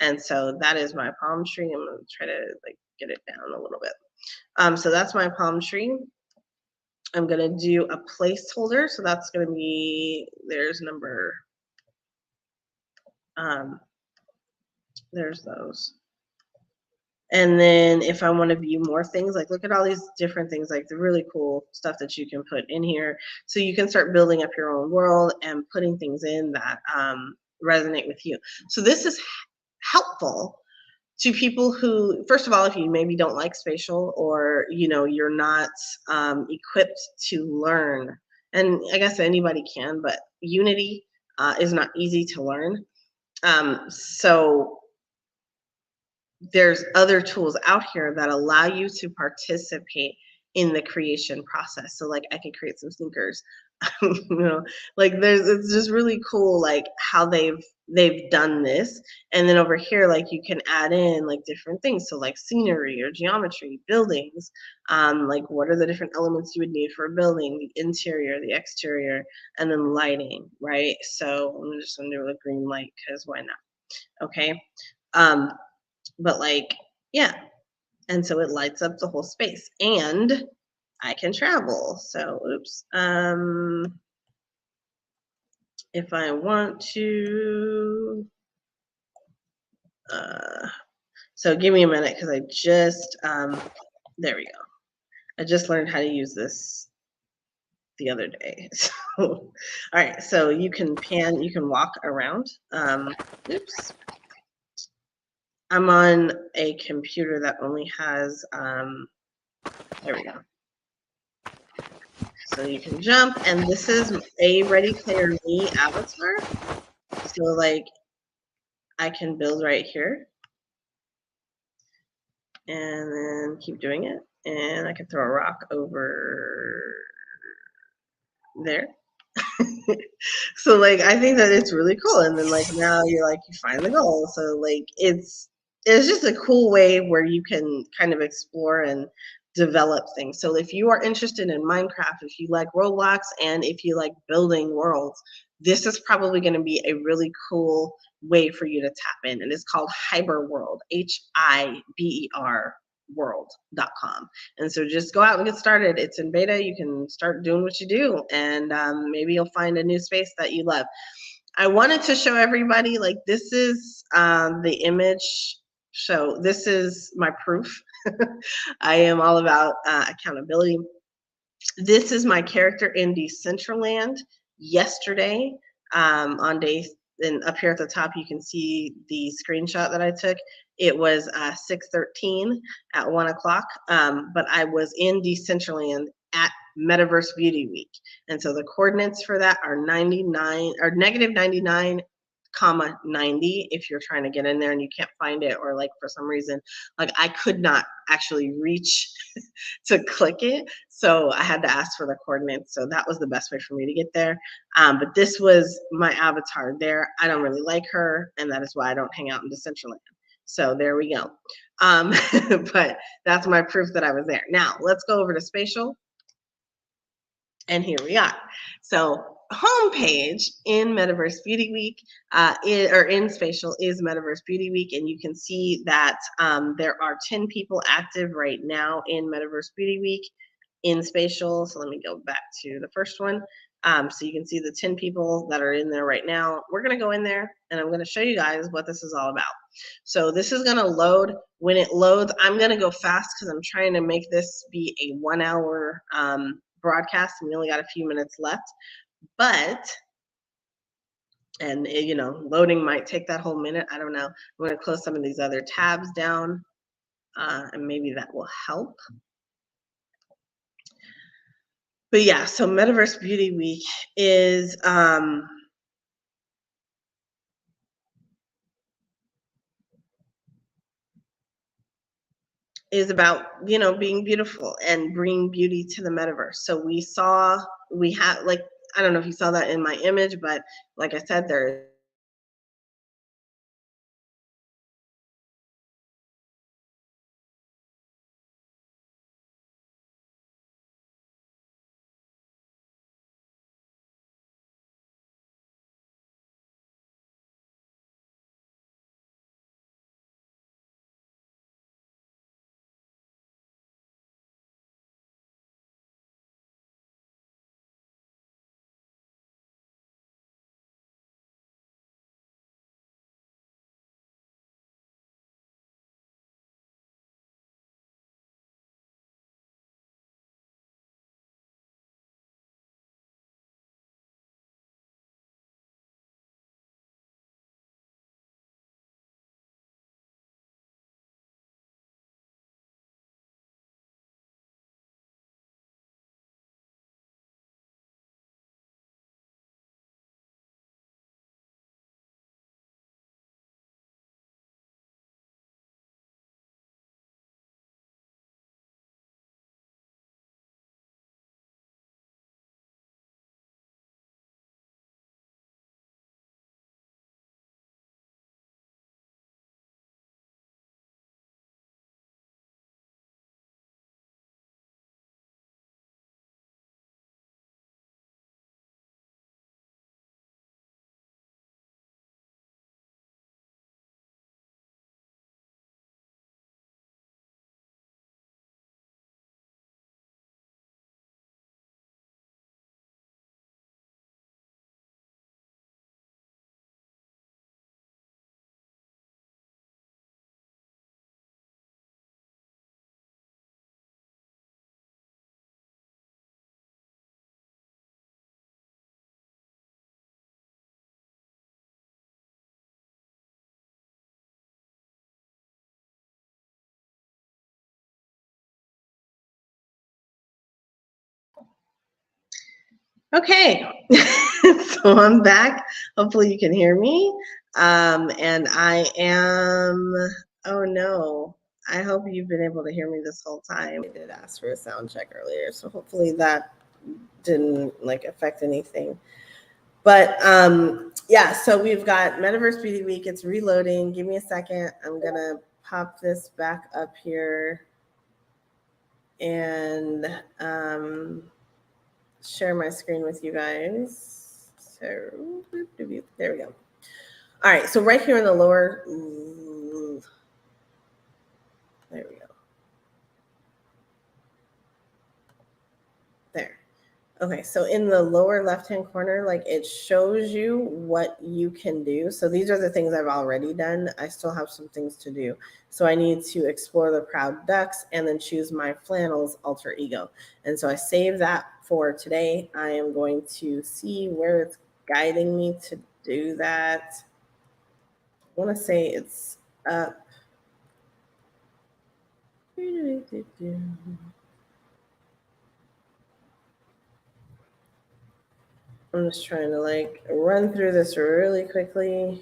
And so that is my palm tree. I'm going to try to like get it down a little bit. So that's my palm tree. I'm going to do a placeholder. So that's going to be, there's number, there's those. And then if I want to view more things, like look at all these different things, like the really cool stuff that you can put in here. So you can start building up your own world and putting things in that resonate with you. So this is helpful to people who, first of all, if you maybe don't like spatial, or you know you're not equipped to learn, and I guess anybody can, but Unity is not easy to learn. So there's other tools out here that allow you to participate in the creation process. So like I can create some sneakers, you know, like it's just really cool, like how they've done this. And then over here, like you can add in like different things. So like scenery or geometry, buildings, like what are the different elements you would need for a building, the interior, the exterior, and then lighting, right? So I'm just gonna do a green light because why not? Okay. But like, yeah, and so it lights up the whole space, and I can travel. So, oops. If I want to, so give me a minute because I just, there we go. I just learned how to use the other day. So, all right, so you can walk around. Oops. I'm on a computer that only has, there we go. So you can jump, and this is a Ready Player Me avatar. So like, I can build right here, and then keep doing it, and I can throw a rock over there. So like, I think that it's really cool. And then like, now you're like, you find the goal. So like, it's just a cool way where you can kind of explore and develop things. So if you are interested in Minecraft, if you like Roblox, and if you like building worlds, this is probably going to be a really cool way for you to tap in. And it's called Hiberworld, Hiber world.com. And so just go out and get started. It's in beta. You can start doing what you do, and maybe you'll find a new space that you love. I wanted to show everybody, like, this is the image. So this is my proof. I am all about accountability. This is my character in Decentraland yesterday on day, and up here at the top you can see the screenshot that I took. It was 6:13 at 1 o'clock, but I was in Decentraland at Metaverse Beauty Week. And so the coordinates for that are 99 or negative 99 comma 90 if you're trying to get in there and you can't find it, or like for some reason, like I could not actually reach to click it, so I had to ask for the coordinates. So that was the best way for me to get there. But this was my avatar there. I don't really like her, and that is why I don't hang out in Decentraland. So there we go. But that's my proof that I was there. Now let's go over to Spatial. And here we are. So homepage in Metaverse Beauty Week, or in Spatial, is Metaverse Beauty Week, and you can see that there are 10 people active right now in Metaverse Beauty Week in Spatial. So let me go back to the first one. So you can see the 10 people that are in there right now. We're going to go in there, and I'm going to show you guys what this is all about. So this is going to load. When it loads, I'm going to go fast because I'm trying to make this be a 1 hour broadcast, and we only got a few minutes left. But, and you know, loading might take that whole minute. I don't know. I'm going to close some of these other tabs down, and maybe that will help. But yeah, so Metaverse Beauty Week is about, you know, being beautiful and bringing beauty to the metaverse. So we have, like, I don't know if you saw that in my image, but like I said, there Okay, so I'm back. Hopefully you can hear me. And I am, oh no, I hope you've been able to hear me this whole time. I did ask for a sound check earlier, so hopefully that didn't affect anything. But yeah, so we've got Metaverse Beauty Week. It's reloading. Give me a second. I'm gonna pop this back up here and share my screen with you guys. So there we go. All right, so right here in the lower, there we go. There. Okay, so in the lower left-hand corner, it shows you what you can do. So these are the things I've already done. I still have some things to do. So I need to explore the proud ducks and then choose my flannels alter ego. And so I save that for today. I am going to see where it's guiding me to do that. I want to say it's up. I'm just trying to run through this really quickly.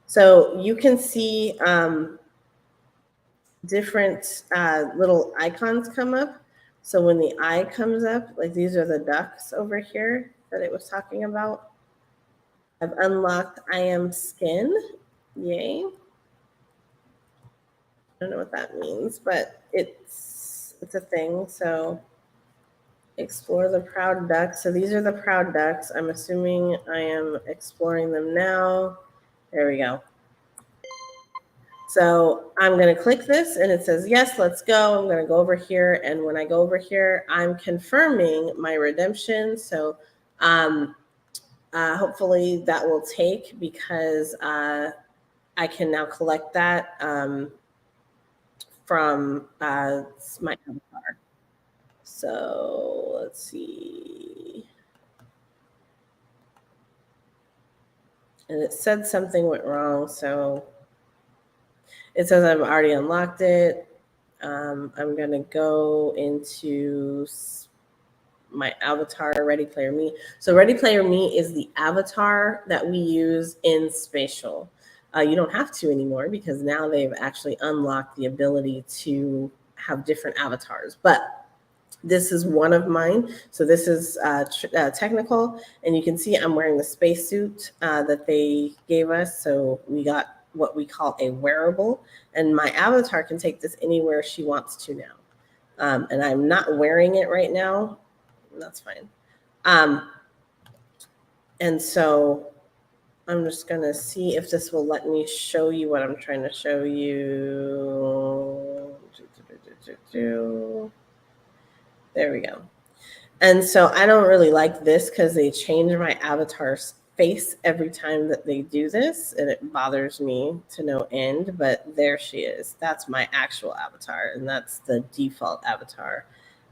So you can see different little icons come up. So when the eye comes up, these are the ducks over here that it was talking about. I've unlocked I am skin. Yay. I don't know what that means, but it's a thing. So explore the proud ducks. So these are the proud ducks. I'm assuming I am exploring them now. There we go. So I'm going to click this and it says, yes, let's go. I'm going to go over here. And when I go over here, I'm confirming my redemption. So hopefully that will take, because I can now collect that from my avatar. So let's see. And it said something went wrong. So it says I've already unlocked it. I'm going to go into my avatar, Ready Player Me. So Ready Player Me is the avatar that we use in Spatial. You don't have to anymore, because now they've actually unlocked the ability to have different avatars. But this is one of mine. So this is technical. And you can see I'm wearing the spacesuit that they gave us. So we got what we call a wearable. And my avatar can take this anywhere she wants to now. And I'm not wearing it right now. That's fine. And so I'm just going to see if this will let me show you what I'm trying to show you. There we go. And so I don't really like this, because they change my avatar's face every time that they do this, and it bothers me to no end. But there she is. That's my actual avatar, and that's the default avatar.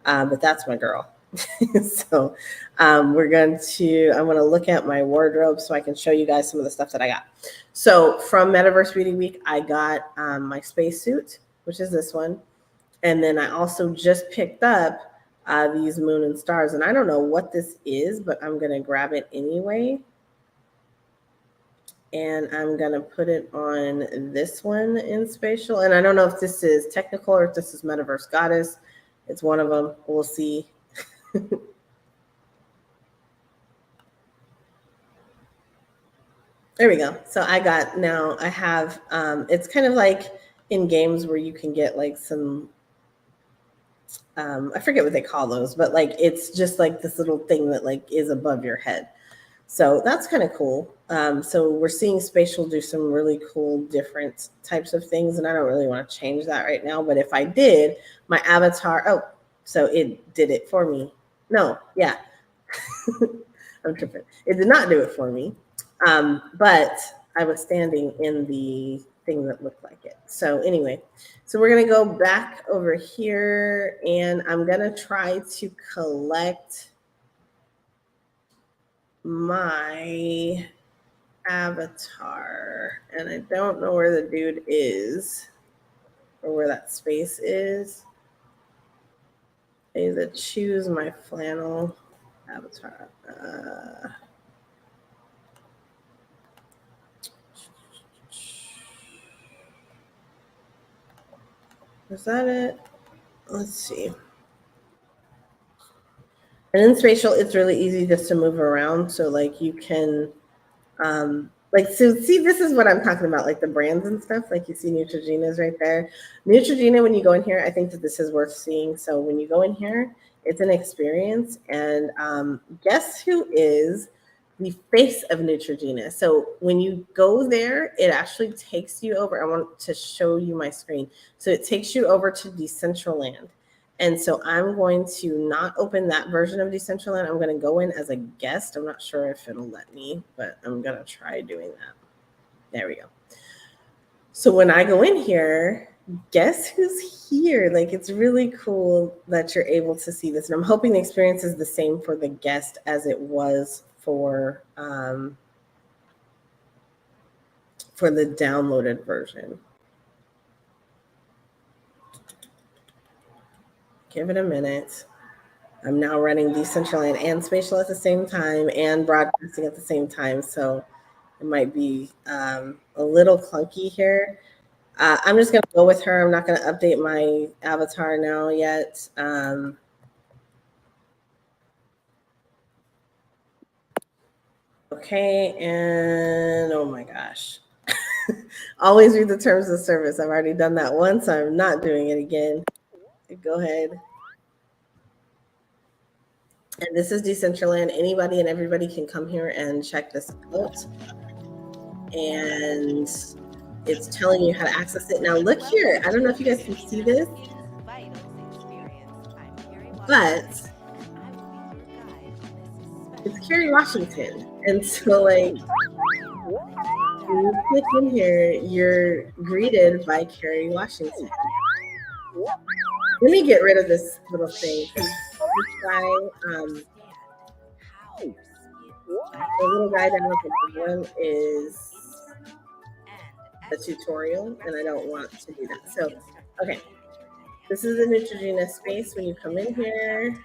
But that's my girl. So I'm going to look at my wardrobe so I can show you guys some of the stuff that I got. So from Metaverse Beauty Week, I got my spacesuit, which is this one. And then I also just picked up these moon and stars. And I don't know what this is, but I'm going to grab it anyway. And I'm going to put it on this one in Spatial. And I don't know if this is technical or if this is Metaverse Goddess. It's one of them. We'll see. There we go. So I have, it's kind of like in games where you can get some, I forget what they call those, but it's just this little thing that is above your head. So that's kind of cool. So we're seeing Spatial do some really cool different types of things. And I don't really want to change that right now. But if I did, my avatar, so it did it for me. No, yeah. I'm tripping. It did not do it for me. But I was standing in the thing that looked like it. So anyway, so we're going to go back over here, and I'm going to try to collect my avatar. And I don't know where the dude is, or where that space is. I need to choose my flannel. avatar. Is that it? Let's see. And in Spatial, it's really easy just to move around. So like you can, so see, this is what I'm talking about, like the brands and stuff. Like you see Neutrogena's right there. Neutrogena, when you go in here, I think that this is worth seeing. So when you go in here, it's an experience. And guess who is the face of Neutrogena? So when you go there, it actually takes you over. I want to show you my screen. So it takes you over to Decentraland. And so I'm going to not open that version of Decentraland. I'm going to go in as a guest. I'm not sure if it'll let me, but I'm going to try doing that. There we go. So when I go in here, guess who's here? Like, it's really cool that you're able to see this. And I'm hoping the experience is the same for the guest as it was for the downloaded version. Give it a minute. I'm now running Decentraland and Spatial at the same time and broadcasting at the same time. So it might be a little clunky here. I'm just going to go with her. I'm not going to update my avatar now yet. Okay, and oh my gosh. Always read the terms of service. I've already done that once. So I'm not doing it again. Go ahead. And this is Decentraland. Anybody and everybody can come here and check this out. And it's telling you how to access it. Now look here. I don't know if you guys can see this, but it's Kerry Washington. And so like, when you click in here, you're greeted by Kerry Washington. Let me get rid of this little thing. This guy, the little guy down at the bottom is the tutorial, and I don't want to do that. So, okay. This is the Neutrogena space. When you come in here,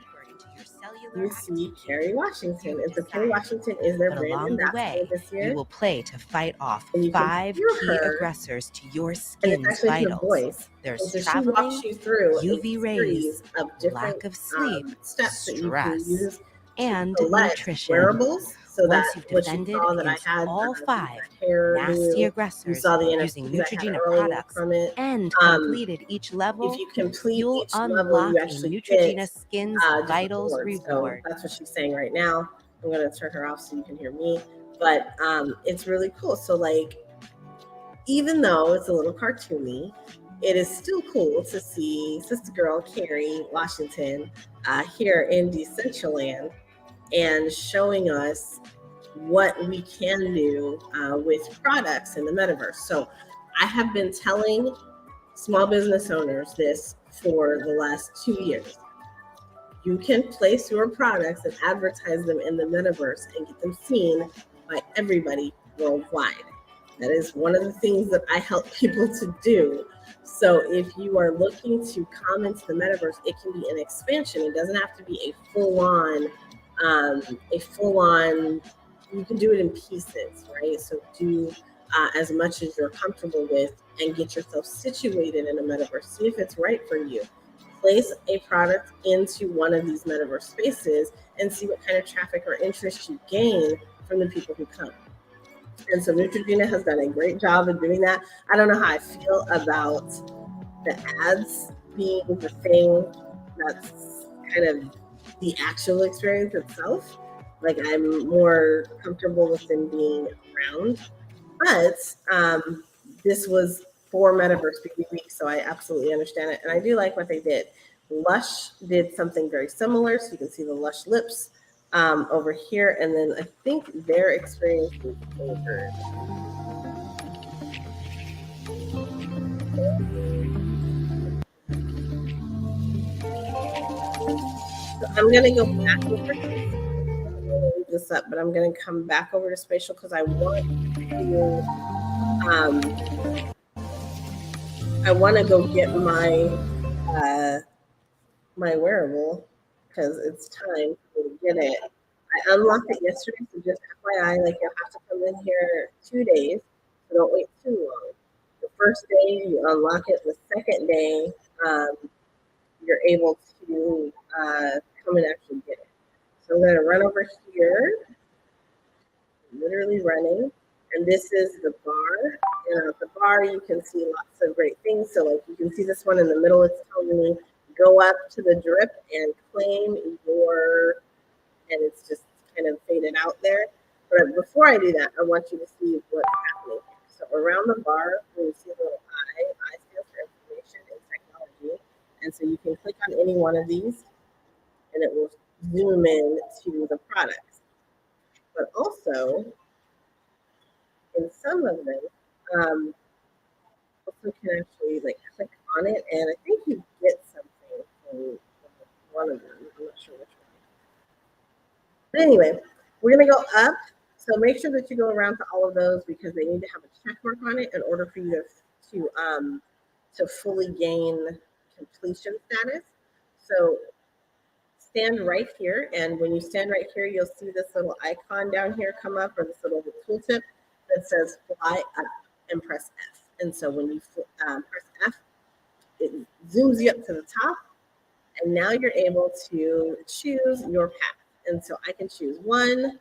you see Kerry Washington. And so Kerry Washington is their brand ambassador this year. You will play to fight off 5 key aggressors to your skin's vitals. There's traveling, UV rays, lack of sleep, stress, and nutrition. Wearables. So once you've defended against all 5 nasty aggressors using Neutrogena products and completed each level, you'll unlock a Neutrogena Skin's Vitals reward. So that's what she's saying right now. I'm going to turn her off so you can hear me. But it's really cool. So like, even though it's a little cartoony, it is still cool to see Sister Girl Kerry Washington here in Decentraland and showing us what we can do with products in the metaverse. So I have been telling small business owners this for the last 2 years. You can place your products and advertise them in the metaverse and get them seen by everybody worldwide. That is one of the things that I help people to do. So if you are looking to come into the metaverse, it can be an expansion. It doesn't have to be a full-on, you can do it in pieces, right? So do as much as you're comfortable with and get yourself situated in a metaverse. See if it's right for you. Place a product into one of these metaverse spaces and see what kind of traffic or interest you gain from the people who come. And so Neutrogena has done a great job of doing that. I don't know how I feel about the ads being the thing that's kind of the actual experience itself. Like, I'm more comfortable with them being around. But this was for Metaverse Beauty Week, so I absolutely understand it. And I do like what they did. Lush did something very similar, so you can see the Lush lips over here. And then I think their experience was favored. So I'm going to go back over this up, but I'm going to come back over to Spatial because I want to go get my my wearable because it's time to get it. I unlocked it yesterday, so just FYI, like you'll have to come in here 2 days, so don't wait too long. The first day you unlock it, the second day you're able to come and actually get it. So I'm gonna run over here, literally running, and this is the bar. And at the bar you can see lots of great things. So like you can see this one in the middle, it's telling me go up to the drip and claim your, and it's just kind of faded out there. But before I do that, I want you to see what's happening. So around the bar, when you see a little I stands for information and technology. And so you can click on any one of these and it will zoom in to the products. But also, in some of them, also can actually like click on it, and I think you get something from one of them. I'm not sure which one. But anyway, we're gonna go up. So make sure that you go around to all of those because they need to have a check mark on it in order for you to fully gain completion status. So stand right here, and when you stand right here, you'll see this little icon down here come up, or this little tooltip that says fly up, and press F. And so when you press F, it zooms you up to the top, and now you're able to choose your path. And so I can choose 1, and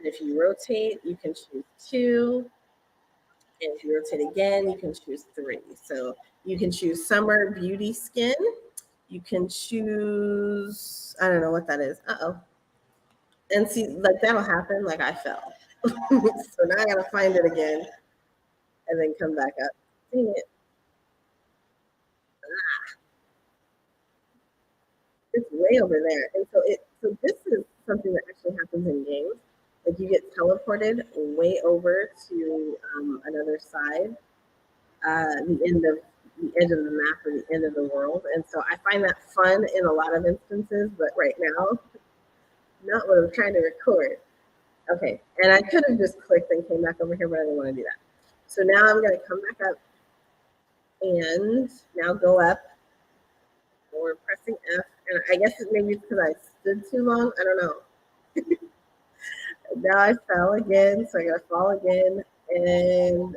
if you rotate, you can choose 2, and if you rotate again, you can choose 3. So you can choose summer beauty skin. You can choose, I don't know what that is. Uh-oh. And see, like that'll happen, like I fell. So now I gotta find it again and then come back up. Dang it. It's way over there. And so this is something that actually happens in games. Like you get teleported way over to another side, the edge of the map or the end of the world. And so I find that fun in a lot of instances, but right now, not what I'm trying to record. Okay, and I could have just clicked and came back over here, but I didn't want to do that. So now I'm gonna come back up and now go up. We're pressing F, and I guess maybe it's because I stood too long. I don't know. Now I fell again, so I gotta fall again. And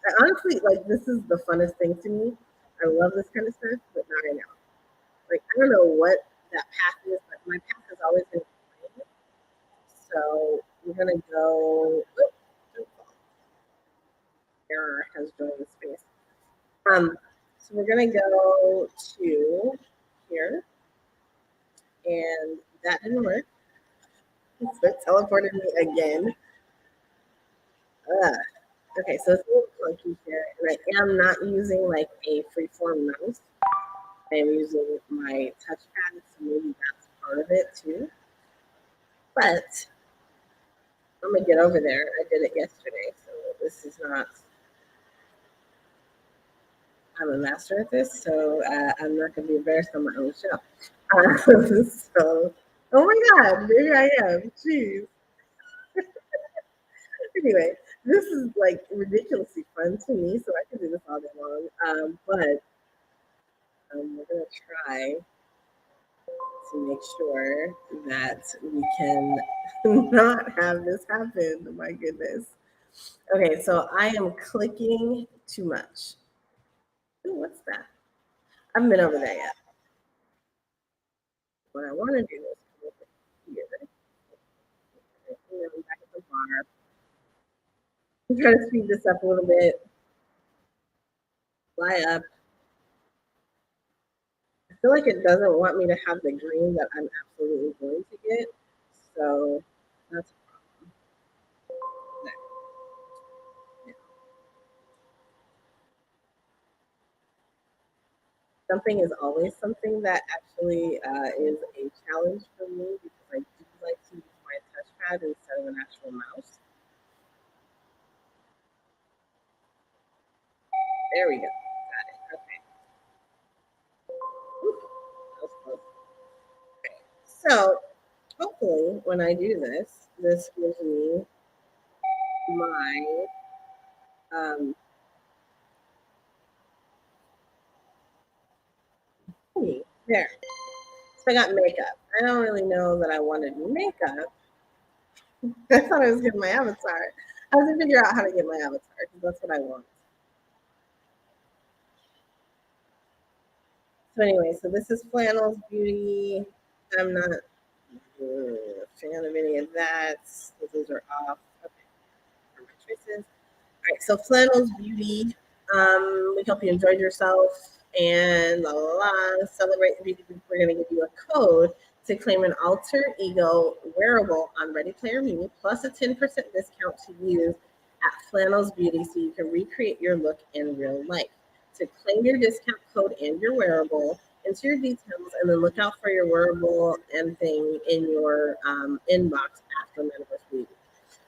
I honestly, like, this is the funnest thing to me. I love this kind of stuff, but not right now. Like, I don't know what that path is, but my path has always been plain. So we're gonna go. Oops, don't fall. Error has joined the space. So we're gonna go to here, and that didn't work. So it teleported me again. Okay, so it's a little clunky here, and I am not using like a freeform mouse. I am using my touchpad, so maybe that's part of it too. But I'm gonna get over there. I did it yesterday, so this is not. I'm a master at this, so I'm not gonna be embarrassed on my own show. So, oh my God, maybe I am. Jeez. Anyway, this is like ridiculously fun to me, so I can do this all day long. But we're gonna try to make sure that we can not have this happen. My goodness. Okay, so I am clicking too much. Ooh, what's that? I haven't been over there yet. What I want to do is come over here. And then back at the bar. I'm trying to speed this up a little bit. Fly up. I feel like it doesn't want me to have the green that I'm absolutely going to get. So that's a problem. There. Yeah. Jumping is always something that actually is a challenge for me because I do like to use my touchpad instead of an actual mouse. There we go. Got it. Okay. Whew, that was close. Okay. So hopefully when I do this, this gives me my there. So I got makeup. I don't really know that I wanted makeup. I thought I was getting my avatar. I have to figure out how to get my avatar because that's what I want. So anyway, so this is Flannels Beauty. I'm not a fan of any of that. Those are off. Okay, for my choices. All right, so Flannels Beauty. We hope you enjoyed yourself and celebrate the beauty. We're going to give you a code to claim an alter ego wearable on Ready Player Me, plus a 10% discount to use at Flannels Beauty so you can recreate your look in real life. To claim your discount code and your wearable, enter your details, and then look out for your wearable and thing in your inbox after Metaverse Beauty.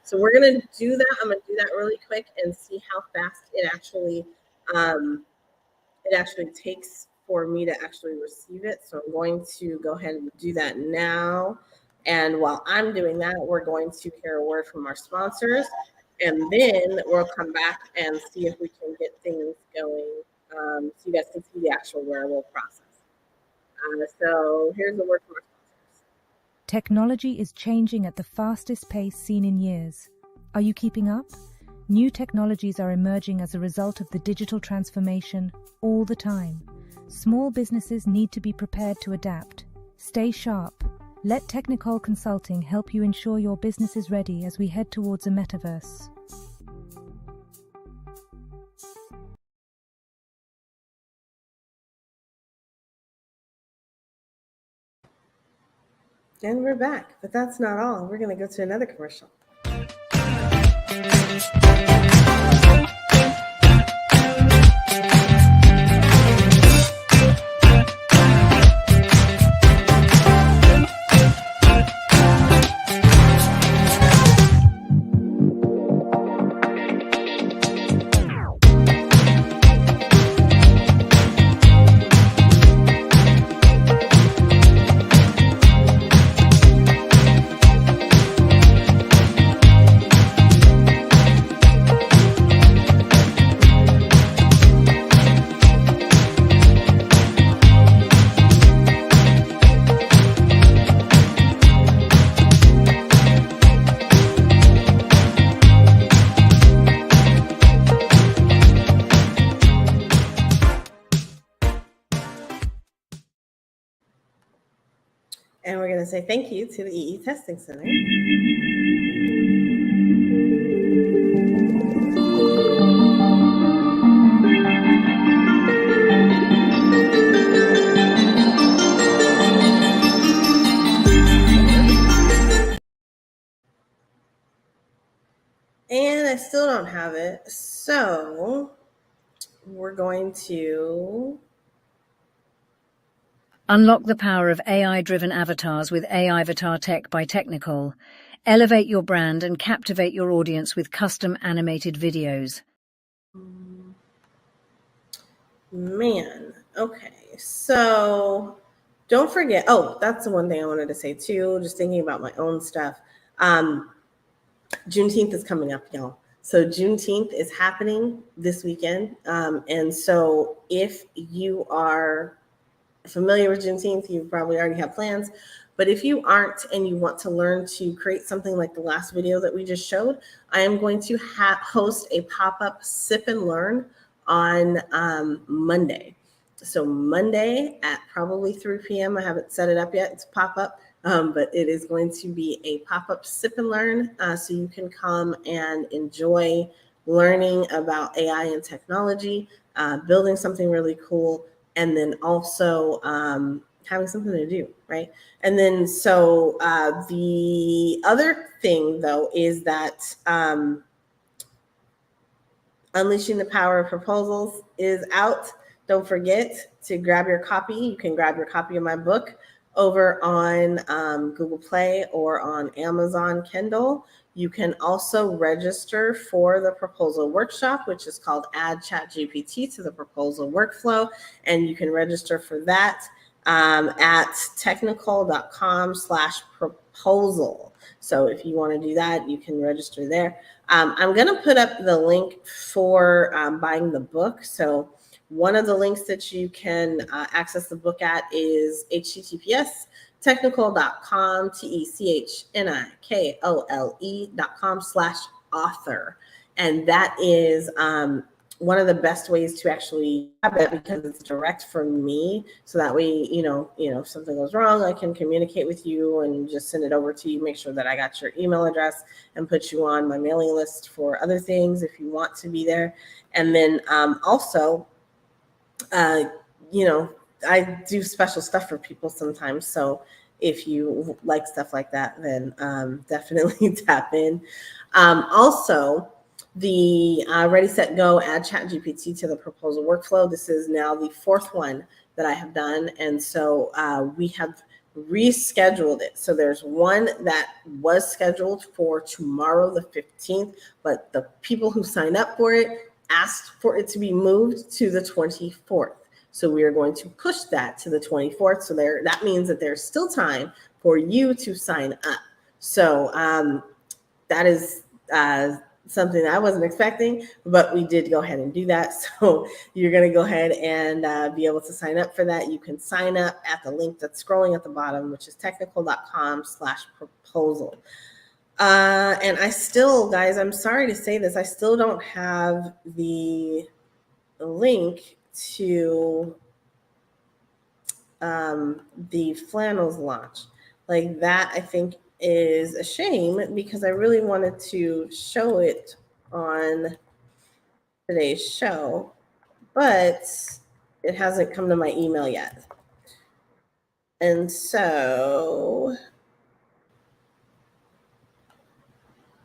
So we're going to do that. I'm going to do that really quick and see how fast it actually takes for me to actually receive it. So I'm going to go ahead and do that now. And while I'm doing that, we're going to hear a word from our sponsors, and then we'll come back and see if we can get things going so you guys can see the actual wearable process. So here's a word from our sponsors. Technology is changing at the fastest pace seen in years. Are you keeping up? New technologies are emerging as a result of the digital transformation all the time. Small businesses need to be prepared to adapt. Stay sharp. Let Technical Consulting help you ensure your business is ready as we head towards a metaverse. And we're back, but that's not all. We're going to go to another commercial. And we're going to say thank you to the EE Testing Center. And I still don't have it. So we're going to unlock the power of AI-driven avatars with AI Avatar Tech by Technical. Elevate your brand and captivate your audience with custom animated videos. Man, okay. So don't forget. Oh, that's the one thing I wanted to say too. Just thinking about my own stuff. Juneteenth is coming up, y'all. So Juneteenth is happening this weekend. And so if you are familiar with Juneteenth, you probably already have plans. But if you aren't and you want to learn to create something like the last video that we just showed, I am going to host a pop-up sip and learn on Monday. So Monday at probably 3 p.m. I haven't set it up yet. It's pop-up, but it is going to be a pop-up sip and learn. So you can come and enjoy learning about AI and technology, building something really cool, and then also having something to do, right? And then so the other thing, though, is that Unleashing the Power of Proposals is out. Don't forget to grab your copy. You can grab your copy of my book over on Google Play or on Amazon Kindle. You can also register for the proposal workshop, which is called Add ChatGPT to the Proposal Workflow. And you can register for that at technical.com/proposal. So if you want to do that, you can register there. I'm going to put up the link for buying the book. So one of the links that you can access the book at is technical.com, technikole.com/author. And that is one of the best ways to actually have it, because it's direct from me. So that way, if something goes wrong, I can communicate with you and just send it over to you, make sure that I got your email address, and put you on my mailing list for other things if you want to be there. And then also, I do special stuff for people sometimes. So if you like stuff like that, then definitely tap in. Also, the Ready, Set, Go, add ChatGPT to the proposal workflow. This is now the 4th one that I have done. And so we have rescheduled it. So there's one that was scheduled for tomorrow, the 15th, but the people who signed up for it asked for it to be moved to the 24th. So we are going to push that to the 24th. So that means that there's still time for you to sign up. So that is something that I wasn't expecting, but we did go ahead and do that. So you're going to go ahead and be able to sign up for that. You can sign up at the link that's scrolling at the bottom, which is technical.com/proposal. And I still, guys, I'm sorry to say this, I still don't have the link to the flannels launch. Like that, I think, is a shame, because I really wanted to show it on today's show, but it hasn't come to my email yet. And so,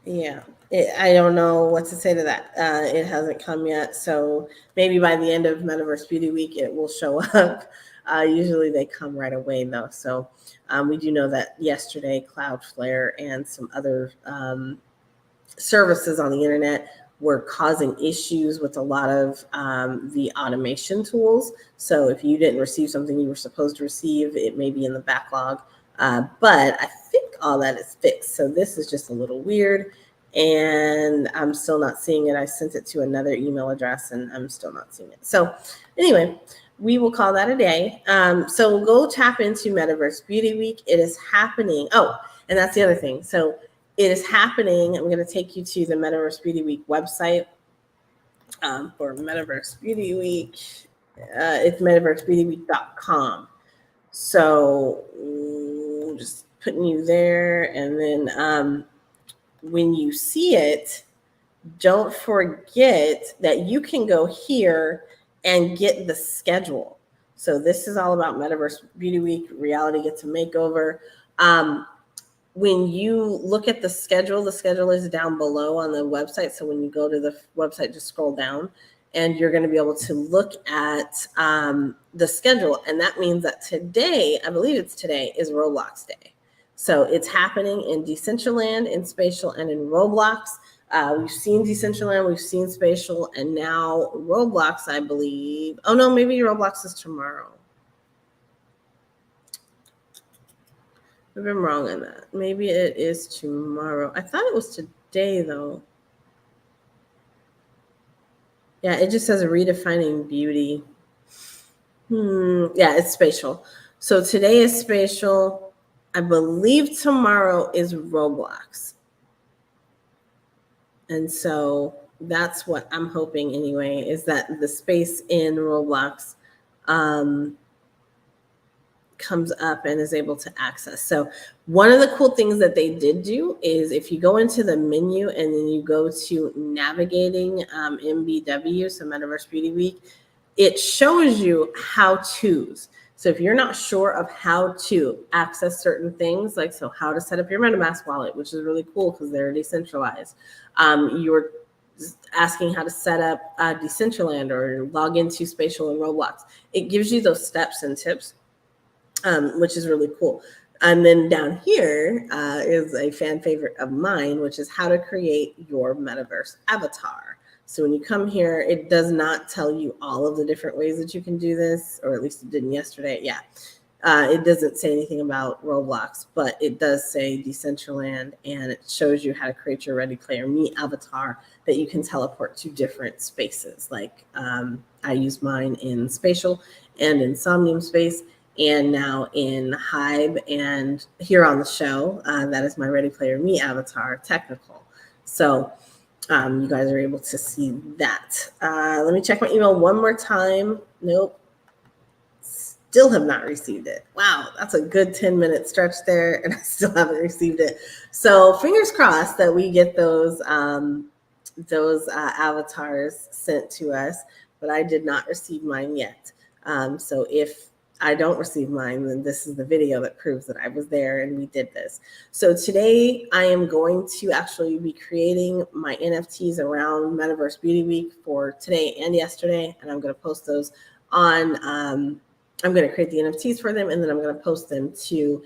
yeah, I don't know what to say to that. It hasn't come yet. So maybe by the end of Metaverse Beauty Week, it will show up. Usually they come right away, though. So we do know that yesterday, Cloudflare and some other services on the internet were causing issues with a lot of the automation tools. So if you didn't receive something you were supposed to receive, it may be in the backlog. But I think all that is fixed. So this is just a little weird, and I'm still not seeing it. I sent it to another email address, and I'm still not seeing it. So anyway, we will call that a day. So we'll go tap into Metaverse Beauty Week. It is happening. Oh, and that's the other thing. So it is happening. I'm going to take you to the Metaverse Beauty Week website for Metaverse Beauty Week. It's metaversebeautyweek.com. So just putting you there. And then when you see it, don't forget that you can go here and get the schedule. So this is all about Metaverse Beauty Week. Reality gets a makeover. When you look at the schedule is down below on the website. So when you go to the website, just scroll down, and you're going to be able to look at the schedule. And that means that today, I believe it's today, is Roblox Day. So it's happening in Decentraland, in Spatial, and in Roblox. We've seen Decentraland, we've seen Spatial, and now Roblox, I believe. Oh, no, maybe Roblox is tomorrow. I've been wrong on that. Maybe it is tomorrow. I thought it was today, though. Yeah, it just says redefining beauty. Yeah, it's Spatial. So today is Spatial. I believe tomorrow is Roblox. And so that's what I'm hoping anyway, is that the space in Roblox comes up and is able to access. So one of the cool things that they did do is if you go into the menu and then you go to navigating MBW, so Metaverse Beauty Week, it shows you how-tos. So if you're not sure of how to access certain things, like so how to set up your MetaMask wallet, which is really cool because they're decentralized. You're asking how to set up Decentraland or log into Spatial and Roblox. It gives you those steps and tips, which is really cool. And then down here is a fan favorite of mine, which is how to create your Metaverse avatar. So when you come here, it does not tell you all of the different ways that you can do this, or at least it didn't yesterday. Yeah, it doesn't say anything about Roblox, but it does say Decentraland, and it shows you how to create your Ready Player Me avatar that you can teleport to different spaces. Like I use mine in Spatial and in Somnium Space, and now in Hive, and here on the show. That is my Ready Player Me avatar, Technical. So you guys are able to see that. Let me check my email one more time. Nope. Still have not received it. Wow, that's a good 10-minute stretch there, and I still haven't received it. So fingers crossed that we get those avatars sent to us, but I did not receive mine yet. So if I don't receive mine, then this is the video that proves that I was there and we did this. So today I am going to actually be creating my NFTs around Metaverse Beauty Week for today and yesterday, and I'm going to post those on, I'm going to create the NFTs for them, and then I'm going to post them to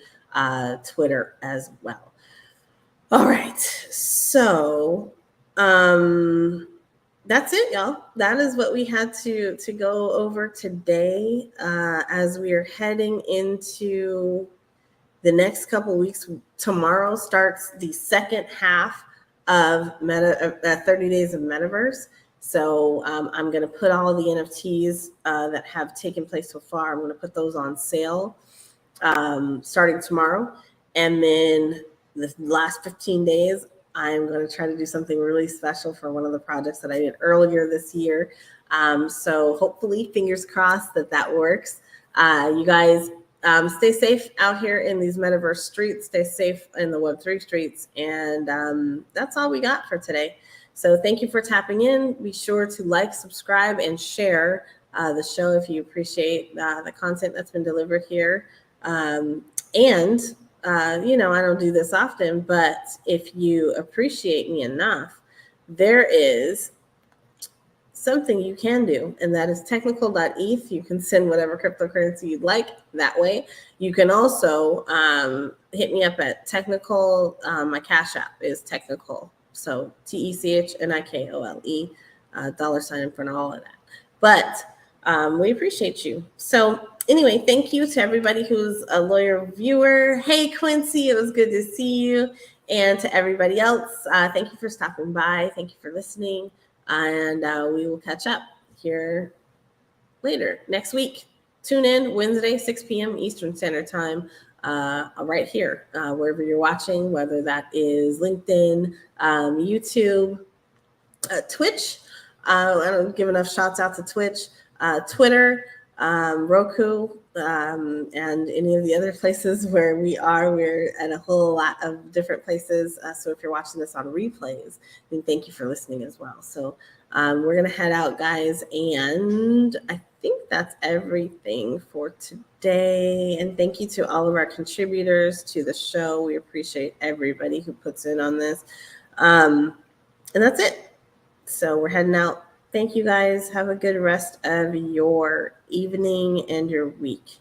Twitter as well. All right, so that's it, y'all. That is what we had to go over today as we are heading into the next couple of weeks. Tomorrow starts the second half of 30 Days of Metaverse. So I'm going to put all of the NFTs that have taken place so far, I'm going to put those on sale starting tomorrow. And then the last 15 days, I'm going to try to do something really special for one of the projects that I did earlier this year. So hopefully, fingers crossed that works. You guys stay safe out here in these Metaverse streets. Stay safe in the Web3 streets. And that's all we got for today. So thank you for tapping in. Be sure to like, subscribe, and share the show if you appreciate the content that's been delivered here. You know, I don't do this often, but if you appreciate me enough, there is something you can do, and that is technical.eth. You can send whatever cryptocurrency you'd like that way. You can also hit me up at Technical. My Cash App is Technical. So TECHNIKOLE, $sign in front of all of that. But we appreciate you. So anyway, thank you to everybody who's a loyal viewer. Hey, Quincy, it was good to see you. And to everybody else, thank you for stopping by. Thank you for listening. And we will catch up here later next week. Tune in Wednesday, 6 p.m. Eastern Standard Time, right here, wherever you're watching, whether that is LinkedIn, YouTube, Twitch. I don't give enough shouts out to Twitch, Twitter, Roku, and any of the other places where we are. We're at a whole lot of different places. So if you're watching this on replays, then thank you for listening as well. So we're going to head out, guys. And I think that's everything for today. And thank you to all of our contributors to the show. We appreciate everybody who puts in on this. And that's it. So we're heading out. Thank you, guys. Have a good rest of your evening and your week.